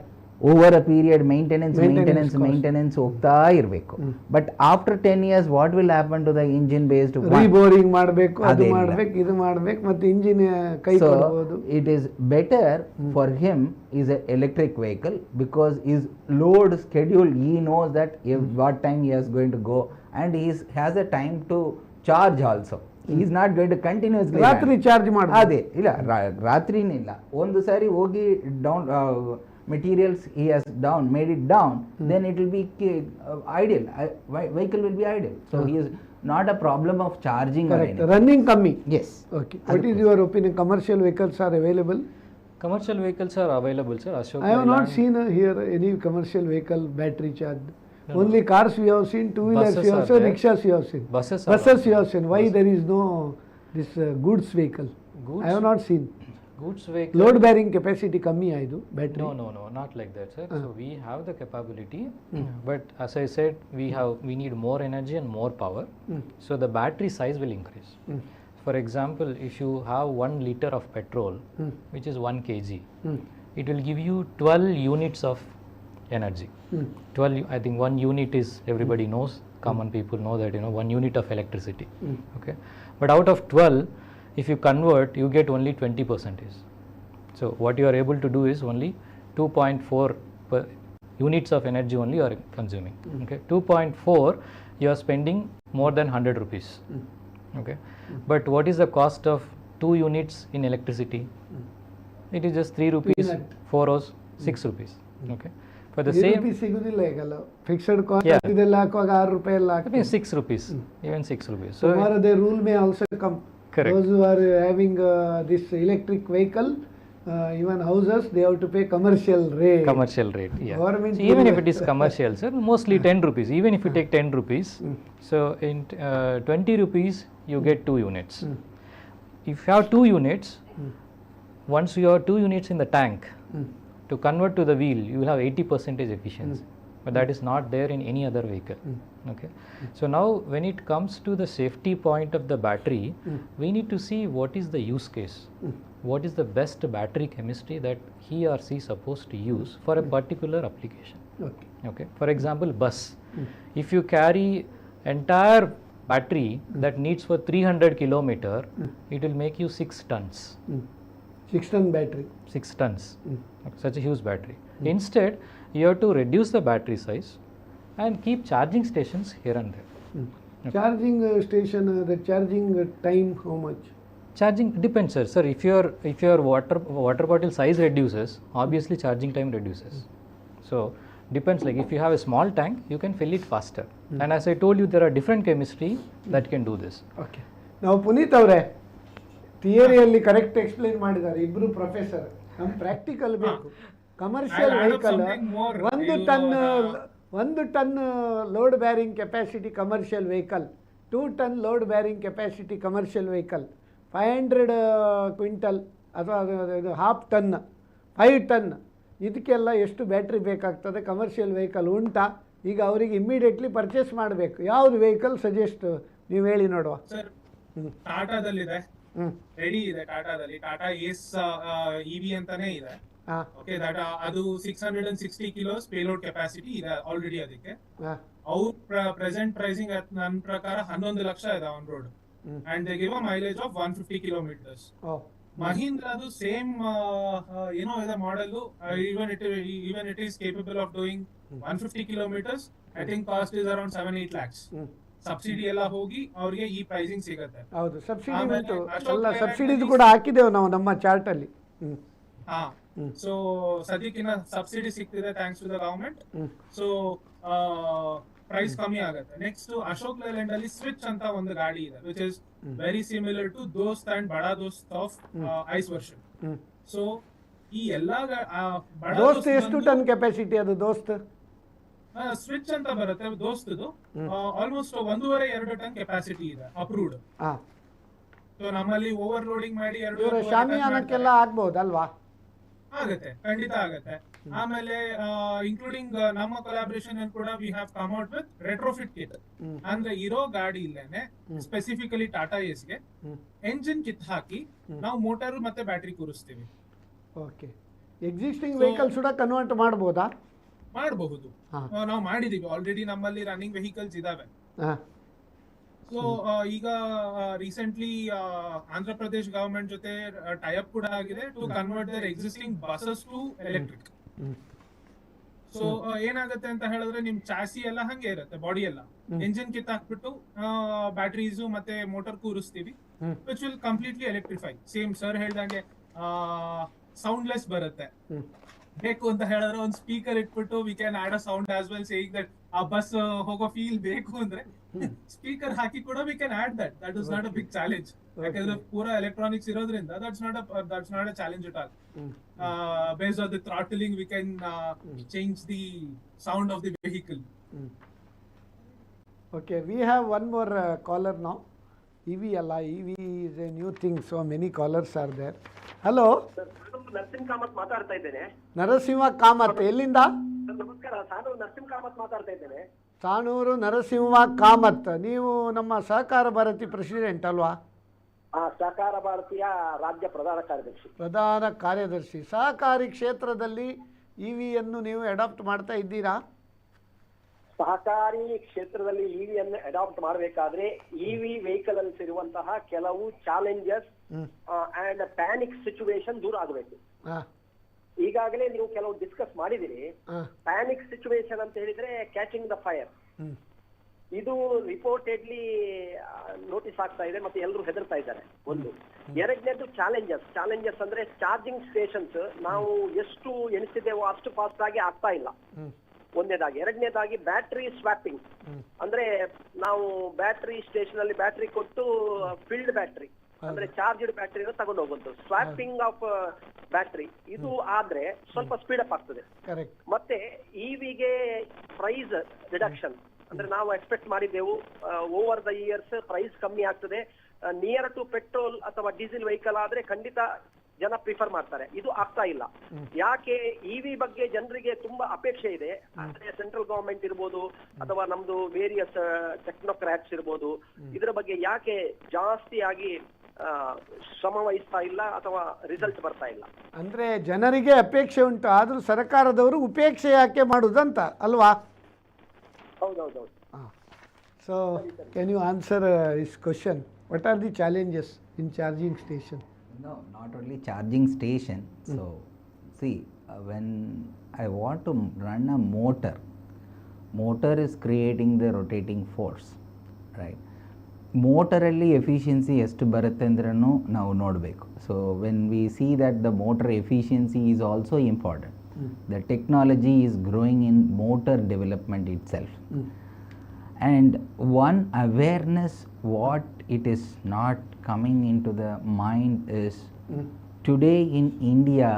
over a period maintenance ಹೋಗ್ತಾ ಇರಬೇಕು. But after 10 years what will happen to the engine based? Reboring ಮಾಡಬೇಕು, ಅದು ಮಾಡಬೇಕು, ಇದು ಮಾಡಬೇಕು, ಮತ್ತೆ ಇಂಜಿನ್ ಕೈ ಕೊಡಬಹುದು. It is better for him is a electric vehicle because is load schedule, he knows that what time he is going to go and he has a time to charge also. He is not going to continuously ರಾತ್ರಿ charge ಮಾಡಿ. ಅದೇ ಇಲ್ಲ, ರಾತ್ರಿನಿಲ್ಲ, ಒಂದು ಸಾರಿ ಹೋಗಿ down materials he has made it down, then it will be ideal, vehicle will be ideal. So he is not a problem of charging. Correct. Running kammi. Yes. Okay. What is your opinion? Commercial vehicles are available? Commercial vehicles are available, sir. Ashok, I have not seen here any commercial vehicle battery charged. Only cars we have seen, two-wheelers we have seen, rickshaws we have seen. Buses we have seen. Why there is no this goods vehicle? I have not seen. Goods vehicle. Load bearing capacity kammi aidu battery. No, not like that, sir. So we have the capability, but as I said, we need more energy and more power. So the battery size will increase. For example, if you have 1 liter of petrol, which is 1 kg, it will give you 12 units of energy. 12, I think 1 unit is, everybody knows, common people know that, 1 unit of electricity. Okay, but out of 12, if you convert, you get only 20%. So what you are able to do is only 2.4 units of energy only you are consuming. Okay, 2.4 you are spending more than 100 rupees. Okay, but what is the cost of 2 units in electricity? It is just 3 rupees, 4 hours, 6 rupees. Okay, for the same ಸಿಗುದಿಲ್ಲ ಈಗಲ್ಲ fixed cost ಇದೆಲ್ಲ ಹಾಕುವಾಗ 6 ರೂಪಾಯಿ ಎಲ್ಲ ಹಾಕಿ 6 rupees, even 6 rupees. So tomorrow the rule may also come. Correct. Those who are having this electric vehicle, even houses, they have to pay commercial rate. Yeah. Government So even if it is commercial, sir, mostly 10 rupees. Even if you take 10 rupees, so in 20 rupees you get 2 units. If you have 2 units, once you have 2 units in the tank, To convert to the wheel, you will have 80% efficiency, but that is not there in any other vehicle. Okay, so now when it comes to the safety point of the battery, we need to see what is the use case, what is the best battery chemistry that he or she is supposed to use for a particular application. Okay, for example, bus. If you carry entire battery that needs for 300 kilometer, it will make you 6 tons. 6 ton battery. 6 tons, such a huge battery. Instead, you have to reduce the battery size and keep charging stations here and there. Charging station, the charging time, how much? Charging depends, sir. Sir, if your water bottle size reduces, obviously charging time reduces. So depends, like if you have a small tank, you can fill it faster. And as I told you, there are different chemistry that can do this. Okay. Now Puneet ಅವರೇ ಥಿಯರಿಯಲ್ಲಿ correct explain ಮಾಡಿದ್ದಾರೆ ಇಬ್ರು professor. ನಮ್ಮ practical ಬೇಕು. Commercial vehicle 1 ton load bearing capacity commercial vehicle, 2 ton load bearing capacity commercial vehicle, 500 quintal ಅಥವಾ ಇದು half ton, 5 ton, ಇದಕ್ಕೆಲ್ಲ ಎಷ್ಟು battery ಬೇಕಾಗ್ತದೆ? ಕಮರ್ಷಿಯಲ್ ವೆಹಿಕಲ್ ಉಂಟಾ? ಈಗ ಅವರಿಗೆ ಇಮ್ಮಿಡಿಯೇಟ್ಲಿ ಪರ್ಚೇಸ್ ಮಾಡಬೇಕು. ಯಾವುದು ವೆಹಿಕಲ್ ಸಜೆಸ್ಟ್ ನೀವು ಹೇಳಿ ನೋಡುವ. ಸರ್, ಟಾಟಾದಲ್ಲಿದೆ, ರೆಡಿ ಇದೆ. ಟಾಟಾದಲ್ಲಿ ಟಾಟಾ ಏಸ್ ಇವಿ ಅಂತಾನೆ ಇದೆ. ಓಕೆ, ಅದು 660 ಕಿಲೋಸ್ ಪೇಲೋಡ್ ಕೆಪಾಸಿಟಿ ಇದೆ ಆಲ್ರೆಡಿ. ಅದಕ್ಕೆ ಅವ್ರ ಪ್ರೆಸೆಂಟ್ ಪ್ರೈಸಿಂಗ್ ನನ್ನ ಪ್ರಕಾರ 11 ಲಕ್ಷ ಇದೆ on road, and they give a mileage of 150 kilometres. ಮಹೀಂದ್ರದು ಸೇಮ್ ಏನೋ ಇದೆ model, even it is capable of doing 150 kilometers. I think cost is around 7-8 lakhs. Subsidy ಎಲ್ಲ ಹೋಗಿ ಅವರಿಗೆ ಈ ಪ್ರೈಸಿಂಗ್ ಸಿಗುತ್ತೆ. ಹೌದು, ಸಬ್ಸಿಡಿ ಉಂಟು, ಎಲ್ಲ ಸಬ್ಸಿಡಿದು ಕೂಡ ಹಾಕಿದ್ದೇವೆ ನಾವು ನಮ್ಮ ಚಾರ್ಟ್ ಅಲ್ಲಿ. ಸೊ ಸದ್ಯಕ್ಕಿನ್ನ ಸಬ್ಸಿಡಿ ಸಿಗ್ತಿದೆ thanks to the government. So price ಕಮ್ಮಿ ಆಗುತ್ತೆ. ನೆಕ್ಸ್ಟ್ ಅಶೋಕ್ ಲೇಲ್ಯಾಂಡ್ ಅಲ್ಲಿ ಸ್ವಿಚ್ ಅಂತ ಒಂದು ಗಾಡಿ ಇದೆ, which is very similar to Dost and Bada Dost of ice version. So ಈ ಎಲ್ಲಾ ದೋಸ್ತ್ ಎಷ್ಟು ಟನ್ ಕೆಪಾಸಿಟಿ ಅದು? ದೋಸ್ತ್ ಸ್ವಿಚ್ ಅಂತ ಬರುತ್ತೆ ದೋಸ್ತದು, ಆಲ್ಮೋಸ್ಟ್ 1.5-2 ಟನ್ ಕೆಪಾಸಿಟಿ ಇದೆ ಅಪ್ರೂವ್ಡ್. ಸೊ ನಮ್ಮಲ್ಲಿ ಓವರ್ ಲೋಡಿಂಗ್ ಮಾಡಿ ಶಾಮಿಯಾನಕ್ಕೆಲ್ಲ ಆಗ್ಬಹುದಲ್ವಾ? ಆಗುತ್ತೆ, ಖಂಡಿತ ಆಗುತ್ತೆ. ಆಮೇಲೆ ಇನ್ಕ್ಲೂಡಿಂಗ್ ನಮ್ಮ ಕೊಲಾಬರೇಷನ್ ಕೂಡ we have come out with retrofit kit. ಅಂದ್ರೆ ಇರೋ ಗಾಡಿ ಇಲ್ಲೇನೆ ಸ್ಪೆಸಿಫಿಕಲಿ ಟಾಟಾ ಏಸ್ಗೆ ಎಂಜಿನ್ ಕಿತ್ ಹಾಕಿ ನಾವು ಮೋಟಾರ್ ಮತ್ತೆ ಬ್ಯಾಟ್ರಿ ಕೂರಿಸ್ತೀವಿ. ಓಕೆ, ಎಕ್ಸಿಸ್ಟಿಂಗ್ ವೆಹಿಕಲ್ಸ್ ಕೂಡ ಕನ್ವರ್ಟ್ ಮಾಡಬಹುದಾ? ಮಾಡಬಹುದು, ನಾವು ಮಾಡಿದೀವಿ ಆಲ್ರೆಡಿ. ನಮ್ಮಲ್ಲಿ ರನ್ನಿಂಗ್ ವೆಹಿಕಲ್ಸ್ ಇದಾವೆ. ಸೊ ಈಗ ರೀಸೆಂಟ್ಲಿ ಆಂಧ್ರ ಪ್ರದೇಶ್ ಗವರ್ಮೆಂಟ್ ಜೊತೆ ಟೈಅಪ್ ಕೂಡ ಆಗಿದೆ to convert their existing buses to electric. So ಏನಾಗುತ್ತೆ ಅಂತ ಹೇಳಿದ್ರೆ ನಿಮ್ ಚಾಸಿ ಎಲ್ಲ ಹಂಗೆ ಇರುತ್ತೆ, ಬಾಡಿ ಎಲ್ಲ ಎಂಜಿನ್ ಕಿತ್ ಹಾಕ್ಬಿಟ್ಟು ಬ್ಯಾಟ್ರೀಸ್ ಮತ್ತೆ ಮೋಟರ್ ಕೂರಿಸ್ತೀವಿ, which will completely electrify. Same sir ಹೇಳ್ದಂಗೆ ಸೌಂಡ್ಲೆಸ್ ಬರುತ್ತೆ. ಬೇಕು ಅಂತ ಹೇಳಿದ್ರೆ ಒಂದು ಸ್ಪೀಕರ್ ಇಟ್ಬಿಟ್ಟು we can add a sound as well, saying that ಆ ಬಸ್ ಹೋಗೋ ಫೀಲ್ ಬೇಕು ಅಂದ್ರೆ ಸ್ಪೀಕರ್ ಹಾಕಿ ಕೂಡ we can add that. That is not a big challenge, ಯಾಕಂದ್ರೆ ಪೂರಾ ಎಲೆಕ್ಟ್ರಾನಿಕ್ಸ್ ಇರೋದ್ರಿಂದ that's not a challenge at all. Based on the throttling we can change the sound of the vehicle. Okay, we have one more caller now. EV ಅಲ್ಲ, EV is a new thing, so many callers are there. Hello, Narasimha Kamath ಮಾತಾಡ್ತಾ ಇದ್ದೇನೆ. ನರಸಿಂಹ ಕಾಮತ್, ಎಲ್ಲಿಂದ? ನಮಸ್ಕಾರ, ಸಾನೂರು ನರಸಿಂಹ ಕಾಮತ್ ಮಾತಾಡ್ತಾ ಇದ್ದೇನೆ. ಸಾನೂರು ನರಸಿಂಹ ಕಾಮತ್, ನೀವು ನಮ್ಮ ಸಹಕಾರ ಭಾರತಿ ಪ್ರೆಸಿಡೆಂಟ್ ಅಲ್ವಾ? ಸಹಕಾರ ಭಾರತೀಯ ರಾಜ್ಯ ಪ್ರಧಾನ ಕಾರ್ಯದರ್ಶಿ. ಪ್ರಧಾನ ಕಾರ್ಯದರ್ಶಿ. ಸಹಕಾರಿ ಕ್ಷೇತ್ರದಲ್ಲಿ EVಯನ್ನು ನೀವು ಅಡಾಪ್ಟ್ ಮಾಡ್ತಾ ಇದ್ದೀರಾ? ಸಹಕಾರಿ ಕ್ಷೇತ್ರದಲ್ಲಿ ಇವಿಯನ್ನು ಅಡಾಪ್ಟ್ ಮಾಡಬೇಕಾದ್ರೆ ಇವಿ ವೆಹಿಕಲ್ ಅಲ್ಲಿ ಇರುವಂತಹ ಕೆಲವು ಚಾಲೆಂಜಸ್ ಅಂಡ್ ಪ್ಯಾನಿಕ್ ಸಿಚುವೇಶನ್ ದೂರ ಆಗಬೇಕು. ಈಗಾಗಲೇ ನೀವು ಕೆಲವು ಡಿಸ್ಕಸ್ ಮಾಡಿದಿರಿ. ಪ್ಯಾನಿಕ್ ಸಿಚುವೇಶನ್ ಅಂತ ಹೇಳಿದ್ರೆ ಕ್ಯಾಚಿಂಗ್ ದ ಫೈರ್. ಇದು ರಿಪೋರ್ಟೆಡ್ಲಿ ನೋಟಿಸ್ ಆಗ್ತಾ ಇದೆ ಮತ್ತೆ ಎಲ್ಲರೂ ಹೆದರ್ತಾ ಇದ್ದಾರೆ. ಒಂದು. ಎರಡನೇದು ಚಾಲೆಂಜಸ್ ಅಂದ್ರೆ ಚಾರ್ಜಿಂಗ್ ಸ್ಟೇಷನ್ಸ್ ನಾವು ಎಷ್ಟು ಎಣಿಸಿದ್ದೇವೋ ಅಷ್ಟು ಫಾಸ್ಟ್ ಆಗಿ ಆಗ್ತಾ ಇಲ್ಲ, ಒಂದನೇದಾಗಿ. ಎರಡನೇದಾಗಿ ಬ್ಯಾಟ್ರಿ ಸ್ವಾಪಿಂಗ್, ಅಂದ್ರೆ ನಾವು ಬ್ಯಾಟ್ರಿ ಸ್ಟೇಷನ್ ಅಲ್ಲಿ ಬ್ಯಾಟ್ರಿ ಕೊಟ್ಟು ಫಿಲ್ಡ್ ಬ್ಯಾಟ್ರಿ ಅಂದ್ರೆ ಚಾರ್ಜ್ಡ್ ಬ್ಯಾಟ್ರಿನ ತಗೊಂಡು ಹೋಗೋದು. ಸ್ವಾಪಿಂಗ್ ಆಫ್ ಬ್ಯಾಟ್ರಿ ಇದು ಆದ್ರೆ ಸ್ವಲ್ಪ ಸ್ಪೀಡ್ ಅಪ್ ಆಗ್ತದೆ. ಮತ್ತೆ ಇವಿಗೆ ಪ್ರೈಸ್ ರಿಡಕ್ಷನ್ ಅಂದ್ರೆ ನಾವು ಎಕ್ಸ್ಪೆಕ್ಟ್ ಮಾಡಿದ್ದೆವು ಓವರ್ ದ ಇಯರ್ಸ್ ಪ್ರೈಸ್ ಕಮ್ಮಿ ಆಗ್ತದೆ. ನಿಯರ್ ಟು ಪೆಟ್ರೋಲ್ ಅಥವಾ ಡೀಸೆಲ್ ವೆಹಿಕಲ್ ಆದ್ರೆ ಖಂಡಿತ ಜನ ಪ್ರಿಫರ್ ಮಾಡ್ತಾರೆ, ಇದು ಆಗ್ತಾ ಇಲ್ಲ. ಯಾಕೆ ಇವಿ ಬಗ್ಗೆ ಜನರಿಗೆ ತುಂಬಾ ಅಪೇಕ್ಷೆ ಇದೆ, ಅಂದ್ರೆ ಸೆಂಟ್ರಲ್ ಗವರ್ಮೆಂಟ್ ಇರ್ಬೋದು ಅಥವಾ ನಮ್ದು ವೇರಿಯಸ್ ಟೆಕ್ನೋಕ್ರಾಟ್ಸ್ ಇರ್ಬೋದು, ಇದರ ಬಗ್ಗೆ ಯಾಕೆ ಜಾಸ್ತಿ ಆಗಿ ಶ್ರಮ ವಹಿಸ್ತಾ ಇಲ್ಲ ಅಥವಾ ರಿಸಲ್ಟ್ ಬರ್ತಾ ಇಲ್ಲ? ಅಂದ್ರೆ ಜನರಿಗೆ ಅಪೇಕ್ಷೆ ಉಂಟು, ಆದ್ರೂ ಸರ್ಕಾರದವರು ಉಪೇಕ್ಷೆ ಯಾಕೆ ಮಾಡುದಂತ ಅಲ್ವಾ? ಹೌದೌದೌದು. So can you answer this question? What are the challenges in charging station? No, not only charging station. So, see, when I want to run a motor is creating the rotating force, right? Motoralli efficiency ಎಷ್ಟು ಬರುತ್ತೆ ಅಂದ್ರೂ ನಾವು ನೋಡಬೇಕು. So, when we see that the motor efficiency is also important, the technology is growing in motor development itself. And one awareness what it is not coming into the mind is today in India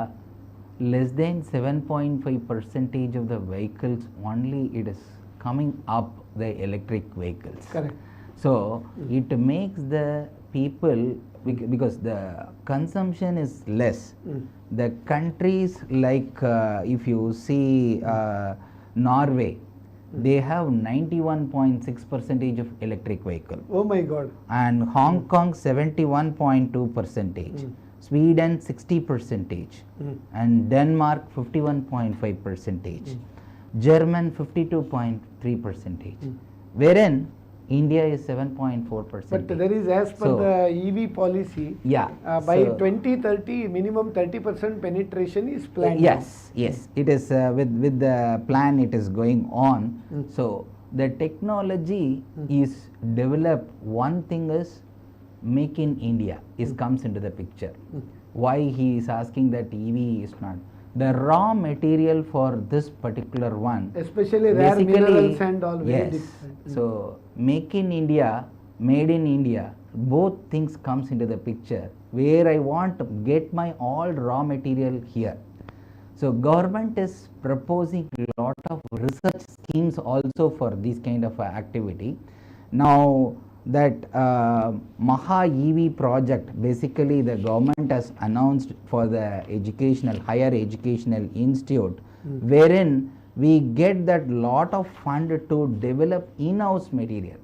less than 7.5% of the vehicles only it is coming up the electric vehicles. Correct. So it makes the people, because the consumption is less, the countries like if you see Norway, they have 91.6% of electric vehicle. Oh my God. And Hong Kong 71.2%, Sweden 60%, and Denmark 51.5%, German 52.3%, wherein India is 7.4%. But there is, as per the EV policy, by 2030 minimum 30% penetration is planned. Yes, it is with the plan it is going on. So the technology is developed. One thing is make in India comes into the picture. Why he is asking that EV is not the raw material for this particular one, especially rare minerals and all, very different. So make in India, made in India, both things comes into the picture, where I want to get my all raw material here. So government is proposing a lot of research schemes also for this kind of activity. Now that Maha EV project, basically the government has announced for the higher educational institute, wherein we get that lot of fund to develop in-house material.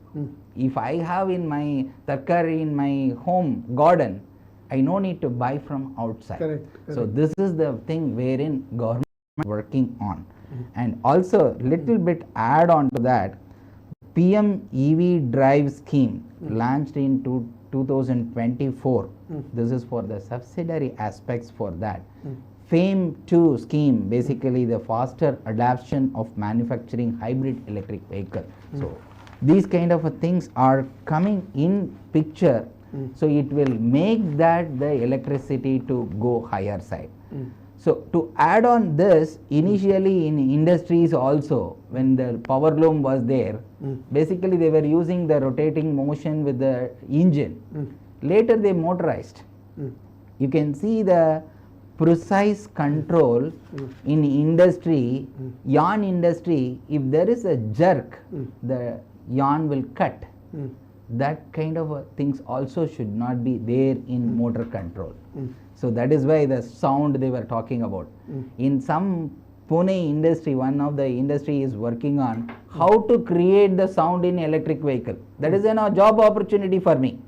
If I have in my tarkari in my home garden, I no need to buy from outside. Correct. So this is the thing wherein government is working on. And also little bit add on to that, PM EV drive scheme launched in 2024. This is for the subsidiary aspects for that. FAME 2 scheme, basically the faster adoption of manufacturing hybrid electric vehicle. So these kind of things are coming in picture. So it will make that the electricity to go higher side. So to add on this, initially in industries also, when the power loom was there, basically they were using the rotating motion with the engine. Later they motorized. You can see the precise control in industry, yarn industry. If there is a jerk, the yarn will cut. That kind of things also should not be there in motor control. So that is why the sound they were talking about. In some Pune industry, one of the industry is working on how to create the sound in electric vehicle. That is a job opportunity for me.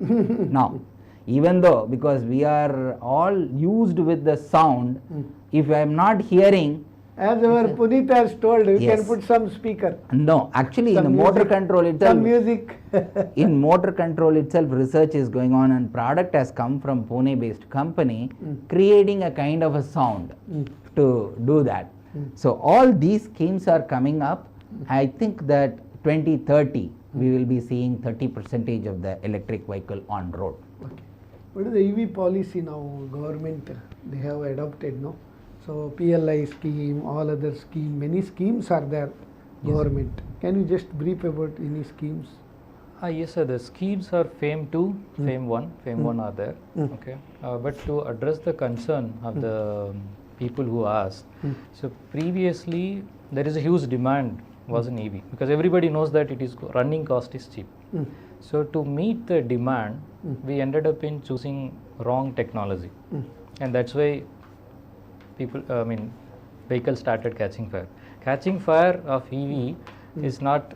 Now, even though because we are all used with the sound, if I am not hearing, as our Puneet has told, you can put some speaker. No, actually some in the music, motor control itself, some music. in motor control itself research is going on, and product has come from Pune based company creating a kind of a sound to do that. So all these schemes are coming up. I think that 2030 we will be seeing 30% of the electric vehicle on road. Okay. What is the EV policy now? Government they have adopted, no? So PLI scheme, all other scheme, many schemes are there. Government. Can you just brief about any schemes? Yes, sir. The schemes are FAME 2, FAME 1. FAME 1 are there. Okay. But to address the concern of the people who asked, so previously there is a huge demand was in EV because everybody knows that it is running cost is cheap. So to meet the demand, we ended up in choosing wrong technology. and that's why people, vehicles started catching fire. Catching fire of EV is not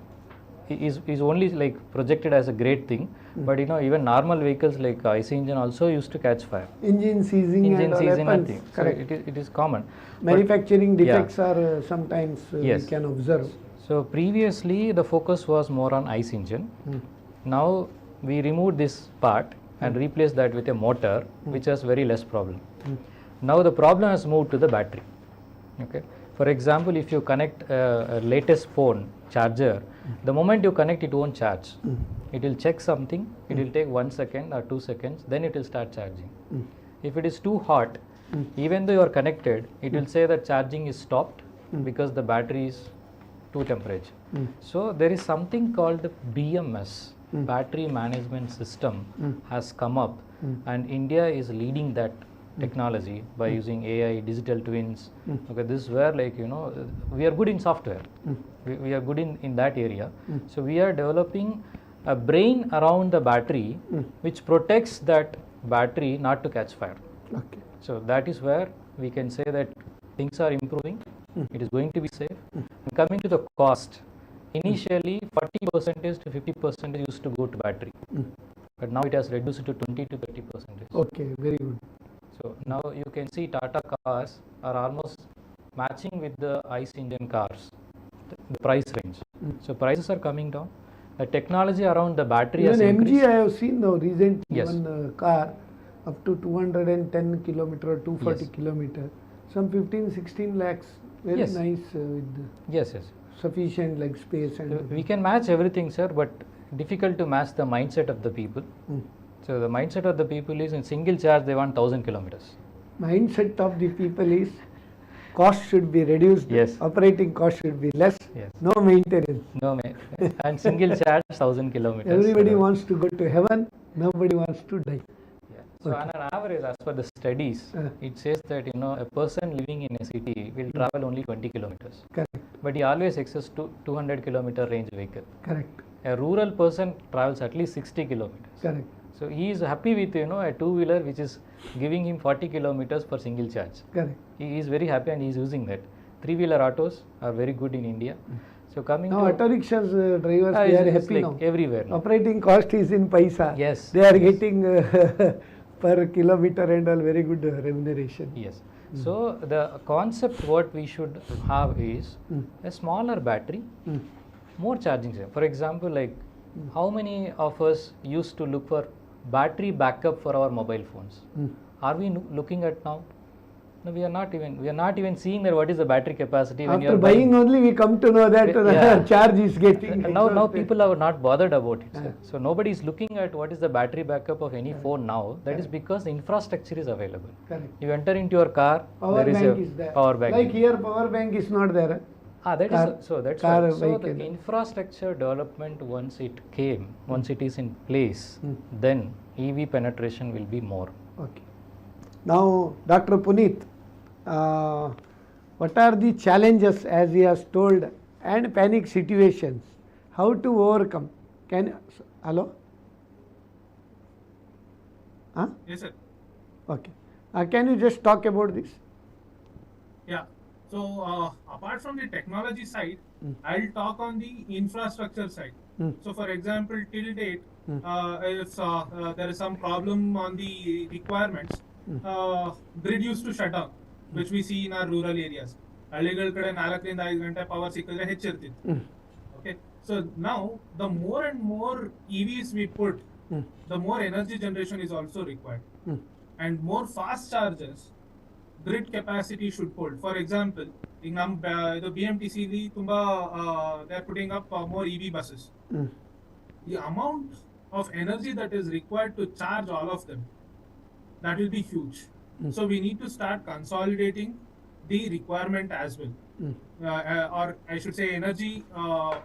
is only like projected as a great thing, but even normal vehicles like IC engine also used to catch fire. Engine seizing Engine and seizing happens. nothing. Correct. So it is common. Manufacturing But, yeah. defects are sometimes Yes. we can observe. So previously the focus was more on IC engine. Now we removed this part and replaced that with a motor, which has very less problem. Now the problem has moved to the battery. Okay. For example, if you connect a latest phone charger, the moment you connect, it won't charge. It will check something. It will take 1 second or 2 seconds. Then it will start charging. If it is too hot, even though you are connected, it will say that charging is stopped because the battery is too temperature. So there is something called the BMS, battery management system, has come up, and India is leading that technology by using AI, digital twins. Okay, this is where we are good in software. We are good in that area. So we are developing a brain around the battery which protects that battery not to catch fire. Okay. So that is where we can say that things are improving. It is going to be safe. And coming to the cost, initially 40% to 50% used to go to battery, but now it has reduced to 20 to 30%. Okay, very good. So now you can see Tata cars are almost matching with the ICE engine cars, the price range. So prices are coming down. The technology around the battery has Even MG increased. I have seen now recently Yes. one car up to 210 kilometer, 240 Yes. kilometer, some 15-16 lakhs, very Yes. nice with Yes. sufficient leg space and We can match everything, sir, but difficult to match the mindset of the people. So the mindset of the people is in single charge they want 1000 kilometers. mindset of the people is cost should be reduced, Yes. operating cost should be less, Yes. no maintenance. No, and single charge 1000 kilometers. Everybody So, wants to go to heaven, nobody wants to die. yeah. So on an average, as per the studies, it says that a person living in a city will travel only 20 kilometers, Correct, but he always access to 200 kilometer range vehicle. correct, A rural person travels at least 60 kilometers. correct. So he is happy with a two-wheeler which is giving him 40 kilometers for single charge. Correct. He is very happy and he is using that. Three-wheeler autos are very good in India. So coming Now to auto rickshaws drivers, they are it's happy like now. everywhere now. Operating cost is in paisa. Yes. They are getting per kilometer and all very good remuneration. Yes. So the concept what we should have is a smaller battery, more charging. For example, like how many of us used to look for battery backup for our mobile phones? Are we looking at now? No, we are not even seeing that what is the battery capacity when you After are buying only we come to know that Yeah. the charge is getting. Now exhausted. people are not bothered about it. So nobody is looking at what is the battery backup of any phone now. That is because the infrastructure is available. Correct. You enter into your car, Power there is bank a is there. power bank. Like here, power bank is not there. That car- is so that's car why. So the vehicle. infrastructure development once it is in place, then EV penetration will be more. Okay. Now, Dr. Puneet, what are the challenges, as he has told, and panic situations? How to overcome? Hello? Huh? Yes, sir. Okay. Can you just talk about this? Yeah. So apart from the technology side, I'll talk on the infrastructure side. So for example, till date, if there is some problem on the requirements, grid used to shut down, which we see in our rural areas. ಹಳ್ಳಿಗಳ ಕಡೆ 4 to 5 ಗಂಟೆ power ಸಿಕ್ಕಿದ್ರೆ ಹೆಚ್ಚಿರ್ತಿತ್ತು. Okay. So now the more and more EVs we put, the more energy generation is also required, and more fast chargers grid capacity should hold. For example, in the BMTC they are putting up more EV buses. The amount of energy that is required to charge all of them, that will be huge. So we need to start consolidating the requirement as well. Or I should say energy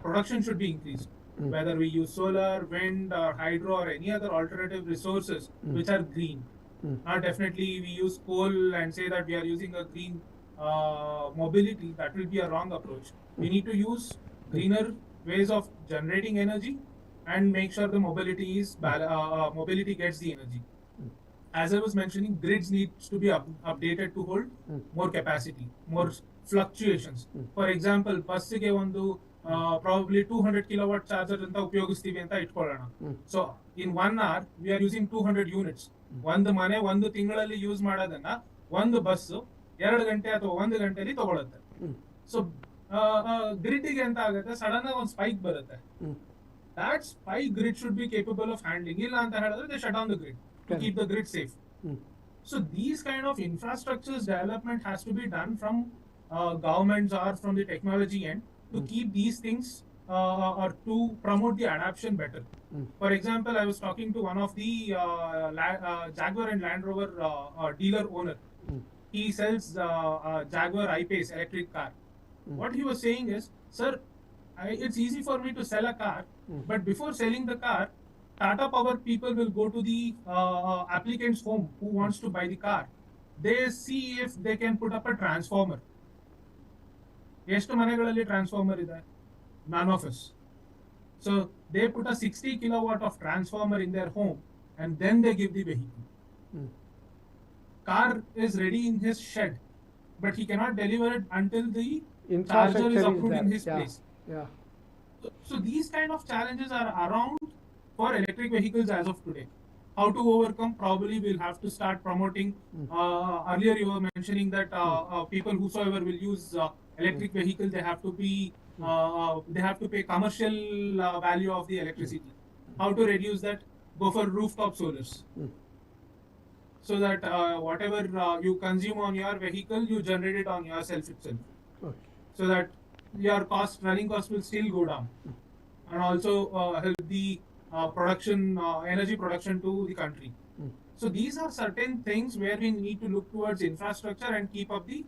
production should be increased. Whether we use solar, wind or hydro or any other alternative resources which are green. Definitely we use coal and say that we are using a green mobility. That will be a wrong approach. We need to use greener ways of generating energy and make sure the mobility gets the energy. as I was mentioning, grids needs to be updated to hold more capacity, more fluctuations. For example, bus ಗೆ ಒಂದು probably 200 kilowatt charger ಅಂತ ಉಪಯೋಗಿಸ್ತೀವಿ ಅಂತ ಇಟ್ಕೊಳ್ಳೋಣ. So in 1 hour we are using 200 units. ಒಂದು ಮನೆ ಒಂದು ತಿಂಗಳಲ್ಲಿ ಯೂಸ್ ಮಾಡೋದನ್ನ ಒಂದು ಬಸ್ 2 ಗಂಟೆ ಅಥವಾ 1 ಗಂಟೆಯಲ್ಲಿ ತಗೊಳುತ್ತೆ. ಸೊ ಗ್ರಿಡ್ಗೆ ಅಂತ ಆಗುತ್ತೆ, ಸಡನ್ ಆಗಿ ಒಂದು ಸ್ಪೈಕ್ ಬರುತ್ತೆ. That spike grid should be capable of handling. ಇಲ್ಲ ಅಂತ ಹೇಳಿದ್ರೆ they shut down the grid to keep the grid safe. So these kind of infrastructures development has to be done from governments or from the technology end to keep these things or to promote the adoption better. For example, I was talking to one of the Jaguar and Land Rover dealer owner. He sells Jaguar I-Pace electric car. What he was saying is, sir, it's easy for me to sell a car, but before selling the car, Tata Power people will go to the applicant's home who wants to buy the car. They see if they can put up a transformer. ಎಷ್ಟು ಮನೆಗಳಲ್ಲಿ transformer ಇದೆ? None of us. So they put a 60 kilowatt of transformer in their home and then they give the vehicle. Car is ready in his shed, but he cannot deliver it until the charger is approved in his place. So these kind of challenges are around for electric vehicles as of today. How to overcome? Probably we'll have to start promoting. Earlier you were mentioning that people whosoever will use electric vehicle, they have to be they have to pay commercial value of the electricity. How to reduce that? Go for rooftop solars, so that whatever you consume on your vehicle, you generate it on yourself itself. So that your running cost will still go down, and also help the energy production to the country. So these are certain things where we need to look towards infrastructure and keep up the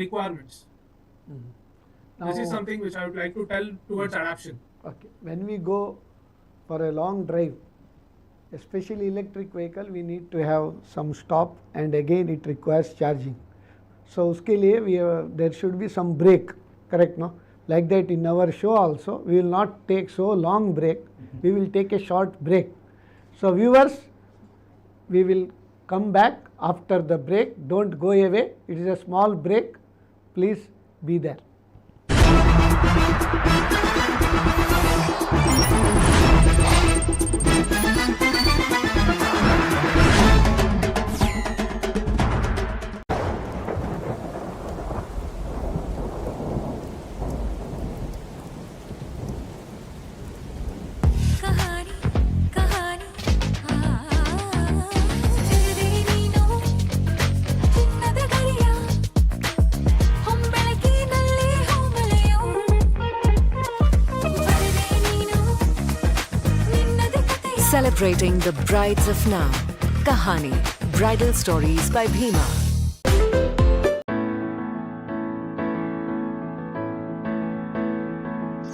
requirements. This is something which I would like to tell towards adoption. Okay, when we go for a long drive, especially electric vehicle, we need to have some stop, and again it requires charging. So uske liye there should be some break, correct, no? Like that in our show also, we will not take so long break, we will take a short break. So viewers, we will come back after the break. Don't go away, it is a small break, please be there. Celebrating the brides of now. Kahani, Bridal Stories by Bhima.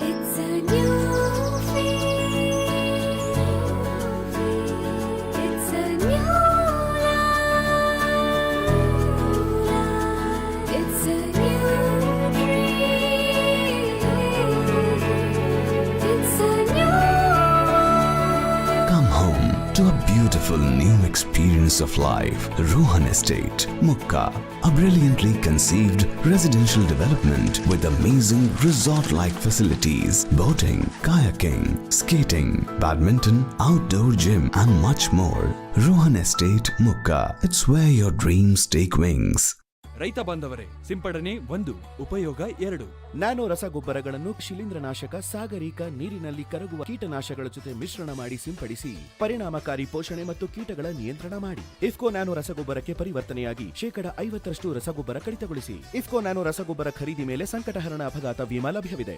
It's a new feel. It's a new life. It's a new dream. It's a new to a beautiful new experience of life. Rohan Estate, Mukka, a brilliantly conceived residential development with amazing resort-like facilities, boating, kayaking, skating, badminton, outdoor gym and much more. Rohan Estate, Mukka, it's where your dreams take wings. ರೈತ ಬಾಂಧವರೇ, ಸಿಂಪಡಣೆ 1, ಉಪಯೋಗ 2. Nano ರಸಗೊಬ್ಬರಗಳನ್ನು ಶಿಲೀಂಧ್ರನಾಶಕ, ಸಾಗರಿಕ, ನೀರಿನಲ್ಲಿ ಕರಗುವ ಕೀಟನಾಶಕಗಳ ಜೊತೆ ಮಿಶ್ರಣ ಮಾಡಿ ಸಿಂಪಡಿಸಿ ಪರಿಣಾಮಕಾರಿ ಪೋಷಣೆ ಮತ್ತು ಕೀಟಗಳ ನಿಯಂತ್ರಣ ಮಾಡಿ. ಇಫ್ಕೋ ನ್ಯಾನೋ ರಸಗೊಬ್ಬರಕ್ಕೆ ಪರಿವರ್ತನೆಯಾಗಿ 50% ರಸಗೊಬ್ಬರ ಕಡಿತಗೊಳಿಸಿ. ಇಫ್ಕೋ ನ್ಯಾನೋ ರಸಗೊಬ್ಬರ ಖರೀದಿ ಮೇಲೆ ಸಂಕಟಹರಣ ಅಪಘಾತ ವಿಮಾ ಲಭ್ಯವಿದೆ.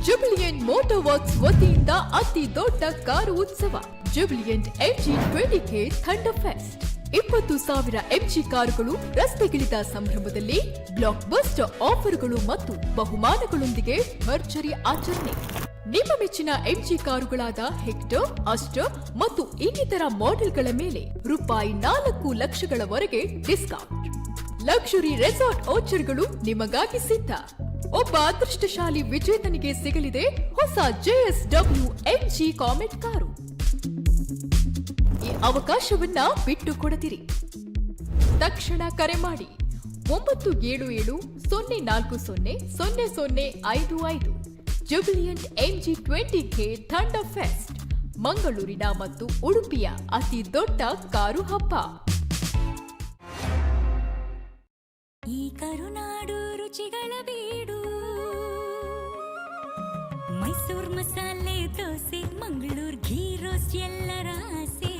ಜುಬಿಲಿಯಂಟ್ ಮೋಟಾರ್ ವರ್ಕ್ಸ್ ವತಿಯಿಂದ ಅತಿ ದೊಡ್ಡ ಕಾರು ಉತ್ಸವ jubilant MG 20K thunder fest. 20,000 MG ಕಾರುಗಳು ರಸ್ತೆಗಿಳಿದ ಸಂಭ್ರಮದಲ್ಲಿ ಬ್ಲಾಕ್ ಬಸ್ಟರ್ ಆಫರ್ಗಳು ಮತ್ತು ಬಹುಮಾನಗಳೊಂದಿಗೆ ಭರ್ಜರಿ ಆಚರಣೆ. ನಿಮ್ಮ ಮೆಚ್ಚಿನ MG ಕಾರುಗಳಾದ ಹೆಕ್ಟರ್, ಅಸ್ಟರ್ ಮತ್ತು ಇನ್ನಿತರ ಮಾಡೆಲ್ಗಳ ಮೇಲೆ ₹4 ಲಕ್ಷಗಳವರೆಗೆ ಡಿಸ್ಕೌಂಟ್. ಲಕ್ಸುರಿ ರೆಸಾರ್ಟ್ ವೌಚರ್ಗಳು ನಿಮಗಾಗಿ ಸಿದ್ಧ. ಒಬ್ಬ ಅದೃಷ್ಟಶಾಲಿ ವಿಜೇತನಿಗೆ ಸಿಗಲಿದೆ ಹೊಸ JSW MG ಕಾಮೆಟ್ ಕಾರು. ಈ ಅವಕಾಶವನ್ನ ಬಿಟ್ಟು ಕೊಡದಿರಿ. ತಕ್ಷಣ ಕರೆ ಮಾಡಿ 977-040-0055. ಜುಬಿಲಿಯಂಟ್ MG20K ಥಂಡರ್ ಫೆಸ್ಟ್ ಮಂಗಳೂರಿನ ಮತ್ತು ಉಡುಪಿಯ ಅತಿ ದೊಡ್ಡ ಕಾರು ಹಬ್ಬ. ಈ ಕರುನಾಡು ರುಚಿಗಳ ಬೀಡು, ಮೈಸೂರ್ ಮಸಾಲೆ ದೋಸೆ, ಮಂಗಳೂರು ಘೀ ರೋಸ್ಟ್ ಎಲ್ಲರ ಆಸೆ,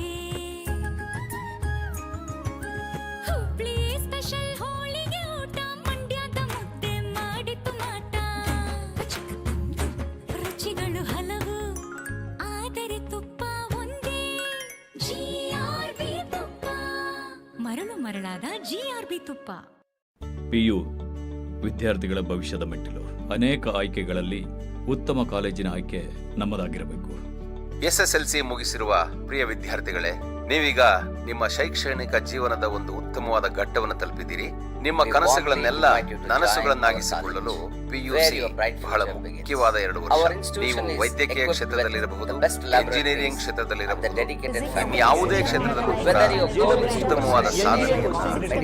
ಹುಬ್ಳಿ ಸ್ಪೆಷಲ್ ಹೋಳಿಗೆ ಊಟ, ಮಂಡ್ಯದ ಮುದ್ದೆ ಮಾಡಿತು ಮಾಟ. ರುಚಿಗಳು ಹಲವು, ಆದರೆ ತುಪ್ಪ ಒಂದೇ, GRB ತುಪ್ಪ. ಮರಳು ಮರಳಾದ GRB ತುಪ್ಪ. PU ವಿದ್ಯಾರ್ಥಿಗಳ ಭವಿಷ್ಯದ ಮೆಟ್ಟಿಲು. ಅನೇಕ ಆಯ್ಕೆಗಳಲ್ಲಿ ಉತ್ತಮ ಕಾಲೇಜಿನ ಆಯ್ಕೆ ನಮ್ಮದಾಗಿರಬೇಕು. SSLC ಮುಗಿಸಿರುವ ಪ್ರಿಯ ವಿದ್ಯಾರ್ಥಿಗಳೇ, ನೀವೀಗ ನಿಮ್ಮ ಶೈಕ್ಷಣಿಕ ಜೀವನದ ಒಂದು ಉತ್ತಮವಾದ ಘಟ್ಟವನ್ನು ತಲುಪಿದ್ದೀರಿ. ನಿಮ್ಮ ಕನಸುಗಳನ್ನೆಲ್ಲ ನನಸುಗಳನ್ನಾಗಿಸಿಕೊಳ್ಳಲು PUC ಬಹಳ ಮುಖ್ಯವಾದ 2 ವರ್ಷ. ನೀವು ವೈದ್ಯಕೀಯ ಕ್ಷೇತ್ರದಲ್ಲಿರಬಹುದು, ಇಂಜಿನಿಯರಿಂಗ್ ಕ್ಷೇತ್ರದಲ್ಲಿರಬಹುದು, ಯಾವುದೇ ಕ್ಷೇತ್ರದಲ್ಲೂ ಉತ್ತಮವಾದ ಸಾಧನೆಯನ್ನು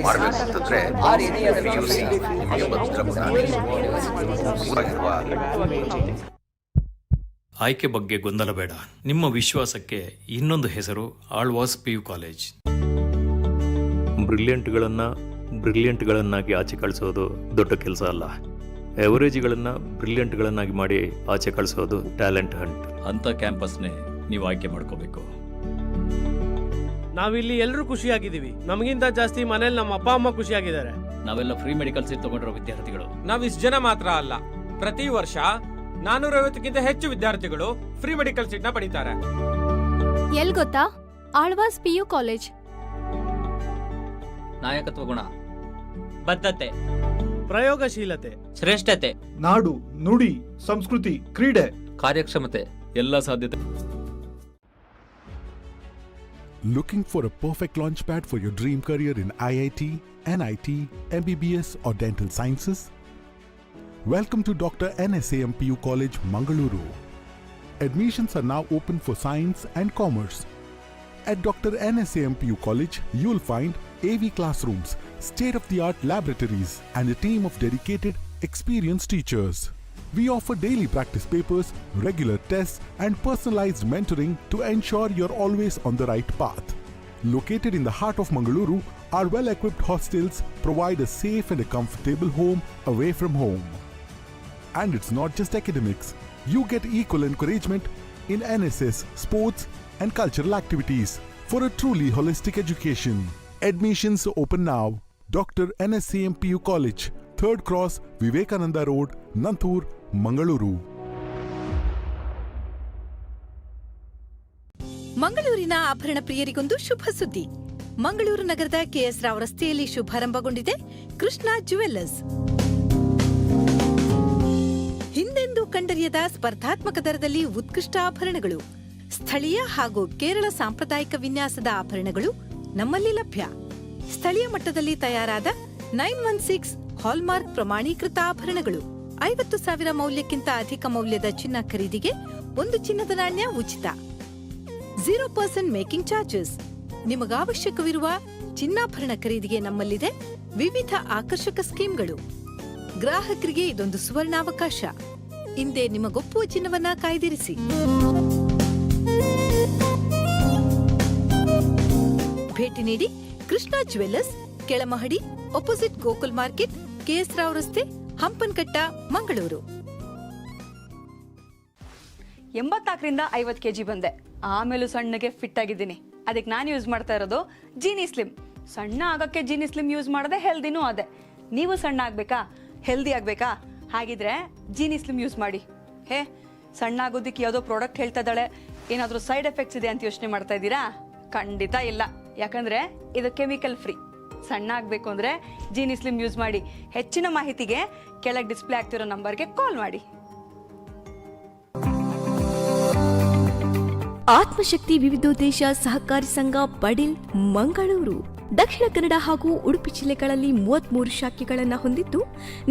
ಮಾಡಬೇಕಂತಂದ್ರೆ PUC ನಿಮಗೆ ಭದ್ರ ಬುನಾದಿ. ಆಯ್ಕೆ ಬಗ್ಗೆ ಗೊಂದಲ ಬೇಡ. ನಿಮ್ಮ ವಿಶ್ವಾಸಕ್ಕೆ ಇನ್ನೊಂದು ಹೆಸರು ಆಳ್ವಾಸ್ PU ಕಾಲೇಜ್. ಬ್ರಿಲಿಯಂಟ್ಗಳನ್ನಾಗಿ ಆಚೆ ಕಳಿಸೋದು ದೊಡ್ಡ ಕೆಲಸ ಅಲ್ಲ. ಎವರೇಜ್ಗಳನ್ನು ಬ್ರಿಲಿಯಂಟ್ಗಳನ್ನಾಗಿ ಮಾಡಿ ಆಚೆ ಕಳಿಸೋದು ಟ್ಯಾಲೆಂಟ್ ಹಂಟ್. ಅಂತ ಕ್ಯಾಂಪಸ್ನೇ ನೀವು ಆಯ್ಕೆ ಮಾಡ್ಕೋಬೇಕು. ನಾವಿಲ್ಲಿ ಎಲ್ಲರೂ ಖುಷಿಯಾಗಿದ್ದೀವಿ. ನಮಗಿಂತ ಜಾಸ್ತಿ ಮನೇಲಿ ನಮ್ಮ ಅಪ್ಪ ಅಮ್ಮ ಖುಷಿಯಾಗಿದ್ದಾರೆ. ನಾವೆಲ್ಲ ಫ್ರೀ ಮೆಡಿಕಲ್ ಸೀಟ್ ತಗೊಂಡಿರೋ ವಿದ್ಯಾರ್ಥಿಗಳು. ನಾವ್ ಇಷ್ಟು ಜನ ಮಾತ್ರ ಅಲ್ಲ, ಪ್ರತಿ ವರ್ಷ 450ಕ್ಕಿಂತ ಹೆಚ್ಚು ವಿದ್ಯಾರ್ಥಿಗಳು ಫ್ರೀ ಮೆಡಿಕಲ್ ಸೀಟ್ ನ ಪಡೀತಾರೆ. ಎಲ್ ಗೊತ್ತಾ? Alva's PU college. ನಾಯಕತ್ವ ಗುಣ, ಬದ್ಧತೆ, ಪ್ರಯೋಗಶೀಲತೆ, ಶ್ರೇಷ್ಠತೆ, ನಾಡು ನುಡಿ ಸಂಸ್ಕೃತಿ, ಕ್ರೀಡೆ, ಕಾರ್ಯಕ್ಷಮತೆ, ಎಲ್ಲ ಸಾಧ್ಯತೆ. Looking for a perfect launchpad for your dream career in IIT, NIT, MBBS or dental sciences? Welcome to Dr. NSAM PU College, Mangaluru. Admissions are now open for science and commerce. At Dr. NSAM PU College, you'll find AV classrooms, state-of-the-art laboratories, and a team of dedicated, experienced teachers. We offer daily practice papers, regular tests, and personalized mentoring to ensure you're always on the right path. Located in the heart of Mangaluru, our well-equipped hostels provide a safe and a comfortable home away from home. And it's not just academics. You get equal encouragement in NSS, sports, and cultural activities for a truly holistic education. Admissions open now. Dr. NSAM PU College, 3rd Cross, Vivekananda Road, Nantur, Mangaluru. ಮಂಗಳೂರಿನ ಆಭರಣ ಪ್ರಿಯರಿಗೊಂದು ಶುಭ ಸುದ್ದಿ. ಮಂಗಳೂರು ನಗರದ KS Rao ರಸ್ತೆಯಲ್ಲಿ ಶುಭಾರಂಭಗೊಂಡಿದೆ Krishna jewellers. ಹಿಂದೆಂದೂ ಕಂಡರಿಯದ ಸ್ಪರ್ಧಾತ್ಮಕ ದರದಲ್ಲಿ ಉತ್ಕೃಷ್ಟ ಆಭರಣಗಳು, ಸ್ಥಳೀಯ ಹಾಗೂ ಕೇರಳ ಸಾಂಪ್ರದಾಯಿಕ ವಿನ್ಯಾಸದ ಆಭರಣಗಳು ನಮ್ಮಲ್ಲಿ ಲಭ್ಯ. ಸ್ಥಳೀಯ ಮಟ್ಟದಲ್ಲಿ ತಯಾರಾದ 916 ಹಾಲ್ಮಾರ್ಕ್ ಪ್ರಮಾಣೀಕೃತ ಆಭರಣಗಳು. 50,000 ಮೌಲ್ಯಕ್ಕಿಂತ ಅಧಿಕ ಮೌಲ್ಯದ ಚಿನ್ನ ಖರೀದಿಗೆ 1 ಚಿನ್ನದ ನಾಣ್ಯ ಉಚಿತ. 0% ಮೇಕಿಂಗ್ ಚಾರ್ಜಸ್. ನಿಮಗಾವಶ್ಯಕವಿರುವ ಚಿನ್ನಾಭರಣ ಖರೀದಿಗೆ ನಮ್ಮಲ್ಲಿದೆ ವಿವಿಧ ಆಕರ್ಷಕ ಸ್ಕೀಮ್ಗಳು. ಗ್ರಾಹಕರಿಗೆ ಇದೊಂದು ಸುವರ್ಣಾವಕಾಶ. ಹಿಂದೆ ನಿಮಗೊಪ್ಪುವ ಚಿನ್ನವನ್ನ ಕಾಯ್ದಿರಿಸಿ. ಭೇಟಿ ನೀಡಿ ಕೃಷ್ಣ ಜುವೆಲ್ಲರ್ಸ್, ಕೆಳಮಹಡಿ, opposite Gokul market, KS Rao ರಸ್ತೆ, ಹಂಪನಕಟ್ಟ, ಮಂಗಳೂರು. 84ರಿಂದ 50 kg ಬಂದೆ. ಆಮೇಲೂ ಸಣ್ಣಗೆ ಫಿಟ್ ಆಗಿದ್ದೀನಿ. ಅದಕ್ಕೆ ನಾನು ಯೂಸ್ ಮಾಡ್ತಾ ಇರೋದು ಜೀನಿ ಸ್ಲಿಮ್. ಸಣ್ಣ ಆಗಕ್ಕೆ ಜೀನಿ ಸ್ಲಿಮ್ ಯೂಸ್ ಮಾಡದೆ ಹೆಲ್ದಿನೂ ಅದೇ. ನೀವು ಸಣ್ಣ ಆಗ್ಬೇಕಾ, ಹೆಲ್ದಿ ಆಗ್ಬೇಕಾ? ಹಾಗಿದ್ರೆ ಜೀನಿ ಸ್ಲಿಮ್ ಯೂಸ್ ಮಾಡಿ. ಸಣ್ಣ ಆಗೋದಕ್ಕೆ ಯಾವುದೋ ಪ್ರಾಡಕ್ಟ್ ಹೇಳ್ತಾ ಇದ್ದಾಳೆ, ಏನಾದರೂ ಸೈಡ್ ಎಫೆಕ್ಟ್ಸ್ ಇದೆ ಅಂತ ಯೋಚನೆ ಮಾಡ್ತಾ ಇದ್ದೀರಾ? ಖಂಡಿತ ಇಲ್ಲ. ಯಾಕಂದ್ರೆ ಇದು ಕೆಮಿಕಲ್ ಫ್ರೀ. ಸಣ್ಣ ಆಗಬೇಕು ಅಂದ್ರೆ ಜೀನಿ ಸ್ಲಿಮ್ ಯೂಸ್ ಮಾಡಿ. ಹೆಚ್ಚಿನ ಮಾಹಿತಿಗೆ ಕೆಳಗೆ ಡಿಸ್ಪ್ಲೇ ಆಗ್ತಿರೋ ನಂಬರ್ಗೆ ಕಾಲ್ ಮಾಡಿ. ಆತ್ಮಶಕ್ತಿ ವಿವಿಧೋದ್ದೇಶ ಸಹಕಾರಿ ಸಂಘ ಬಡಿಲ್ ಮಂಗಳೂರು ದಕ್ಷಿಣ ಕನ್ನಡ ಹಾಗೂ ಉಡುಪಿ ಜಿಲ್ಲೆಗಳಲ್ಲಿ 33 ಶಾಖೆಗಳನ್ನು ಹೊಂದಿದ್ದು